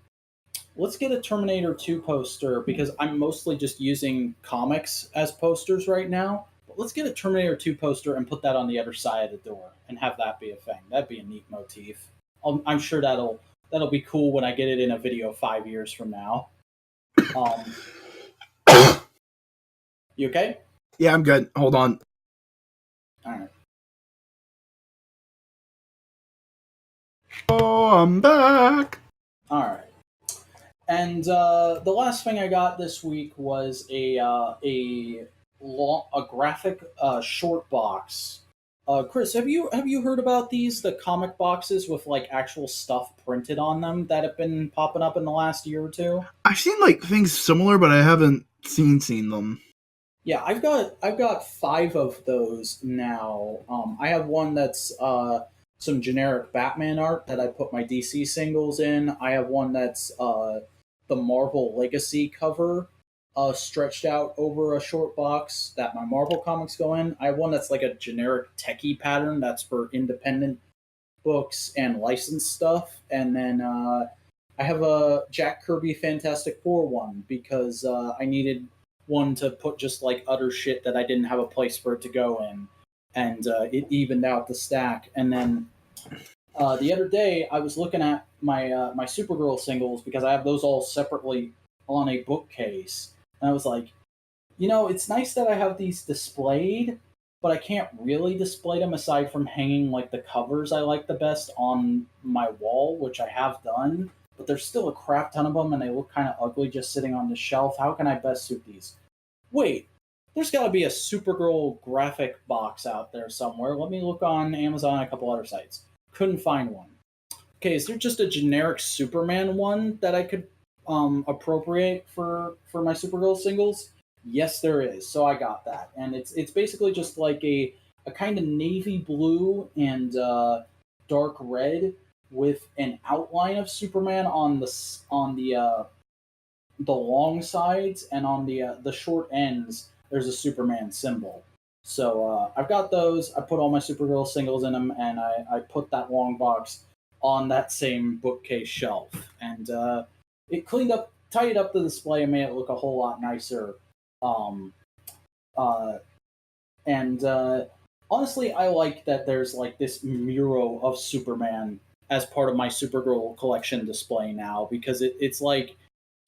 Let's get a Terminator 2 poster because I'm mostly just using comics as posters right now. But let's get a Terminator 2 poster and put that on the other side of the door and have that be a thing. That'd be a neat motif. I'm sure that'll be cool when I get it in a video 5 years from now. Um, you okay? Yeah, I'm good. Hold on. All right. Oh, I'm back. All right. And the last thing I got this week was a graphic short box. Chris, have you heard about these, the comic boxes with like actual stuff printed on them that have been popping up in the last year or two? I've seen like things similar, but I haven't seen them. Yeah, I've got 5 of those now. I have one that's some generic Batman art that I put my DC singles in. I have one that's the Marvel Legacy cover stretched out over a short box that my Marvel comics go in. I have one that's like a generic techie pattern that's for independent books and licensed stuff. And then I have a Jack Kirby Fantastic Four one because I needed one to put just like other shit that I didn't have a place for it to go in, and it evened out the stack. And then the other day, I was looking at my Supergirl singles because I have those all separately on a bookcase, and I was like, it's nice that I have these displayed, but I can't really display them aside from hanging like the covers I like the best on my wall, which I have done. But there's still a crap ton of them, and they look kind of ugly just sitting on the shelf. How can I best suit these? Wait, there's got to be a Supergirl graphic box out there somewhere. Let me look on Amazon and a couple other sites. Couldn't find one. Okay, is there just a generic Superman one that I could appropriate for my Supergirl singles? Yes, there is. So I got that, and it's basically just like a kind of navy blue and dark red with an outline of Superman on the long sides, and on the short ends there's a Superman symbol. So I've got those. I put all my Supergirl singles in them, and I put that long box on that same bookcase shelf, and it cleaned up, tidied up the display, and made it look a whole lot nicer. Um, uh, and Honestly, I like that there's like this mural of Superman as part of my Supergirl collection display now, because it's like,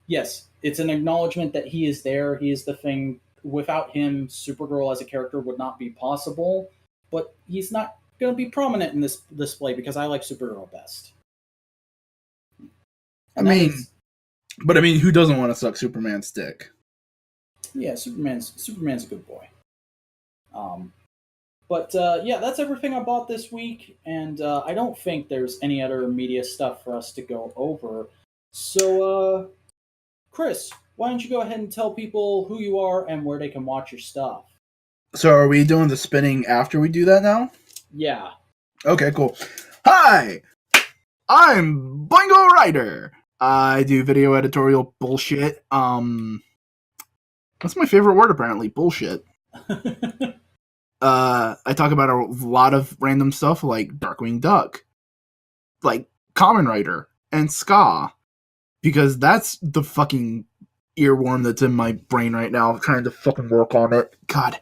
yes, it's an acknowledgement that he is there. He is the thing. Without him, Supergirl as a character would not be possible. But he's not going to be prominent in this display because I like Supergirl best. I mean, who doesn't want to suck Superman's dick? Yeah, Superman's a good boy. Yeah, that's everything I bought this week, and I don't think there's any other media stuff for us to go over. So, Chris, why don't you go ahead and tell people who you are and where they can watch your stuff? So are we doing the spinning after we do that now? Yeah. Okay, cool. Hi! I'm Boingo Writer. I do video editorial bullshit. That's my favorite word, apparently. Bullshit. I talk about a lot of random stuff like Darkwing Duck, like Kamen Rider, and Ska. Because that's the fucking earworm that's in my brain right now. I'm trying to fucking work on it. God.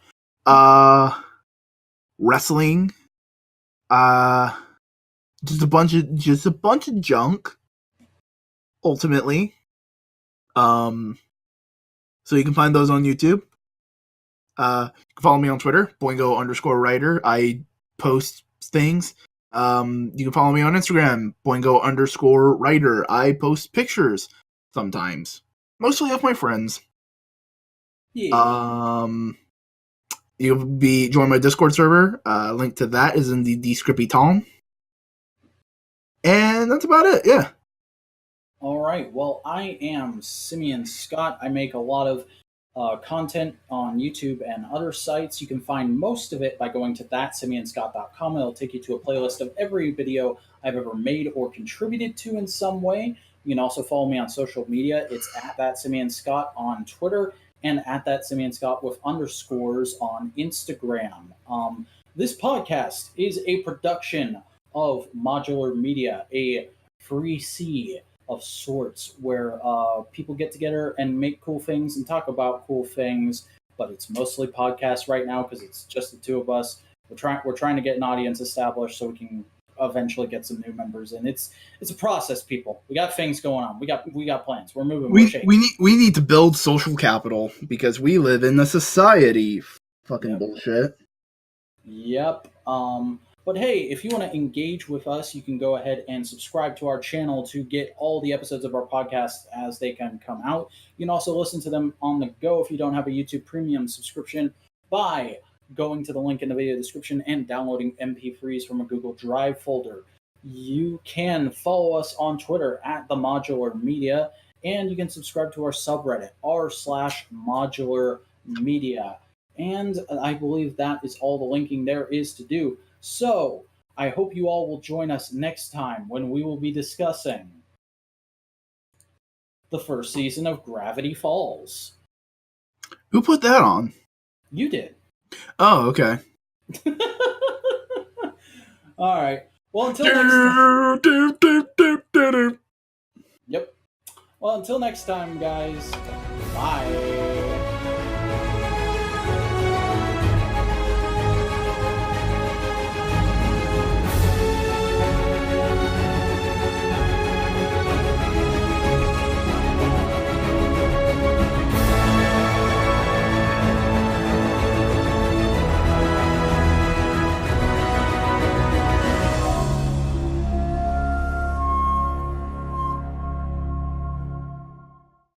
Wrestling. Just a bunch of junk. Ultimately. So you can find those on YouTube. You can follow me on Twitter, Boingo_writer. I post things. You can follow me on Instagram, Boingo_writer. I post pictures sometimes. Mostly of my friends. Yeah. You'll join my Discord server. Link to that is in the description. And that's about it, yeah. All right. Well, I am Simeon Scott. I make a lot of content on YouTube and other sites. You can find most of it by going to thatsimeonscott.com. It'll take you to a playlist of every video I've ever made or contributed to in some way. You can also follow me on social media. It's at thatsimeonscott on Twitter and at thatsimeonscott with underscores on Instagram. This podcast is a production of Modular Media, a free C of sorts, where people get together and make cool things and talk about cool things. But it's mostly podcasts right now because it's just the two of us. We're trying to get an audience established so we can eventually get some new members. And it's a process, people. We got things going on. We got plans. We're moving. We need to build social capital because we live in a society. Fucking bullshit. Yep. But hey, if you want to engage with us, you can go ahead and subscribe to our channel to get all the episodes of our podcast as they can come out. You can also listen to them on the go if you don't have a YouTube Premium subscription by going to the link in the video description and downloading MP3s from a Google Drive folder. You can follow us on Twitter at the Modular Media, and you can subscribe to our subreddit, r/Modular Media. And I believe that is all the linking there is to do. So, I hope you all will join us next time when we will be discussing the first season of Gravity Falls. Who put that on? You did. Oh, okay. All right. Well, until next time. Yep. Well, until next time, guys. Bye.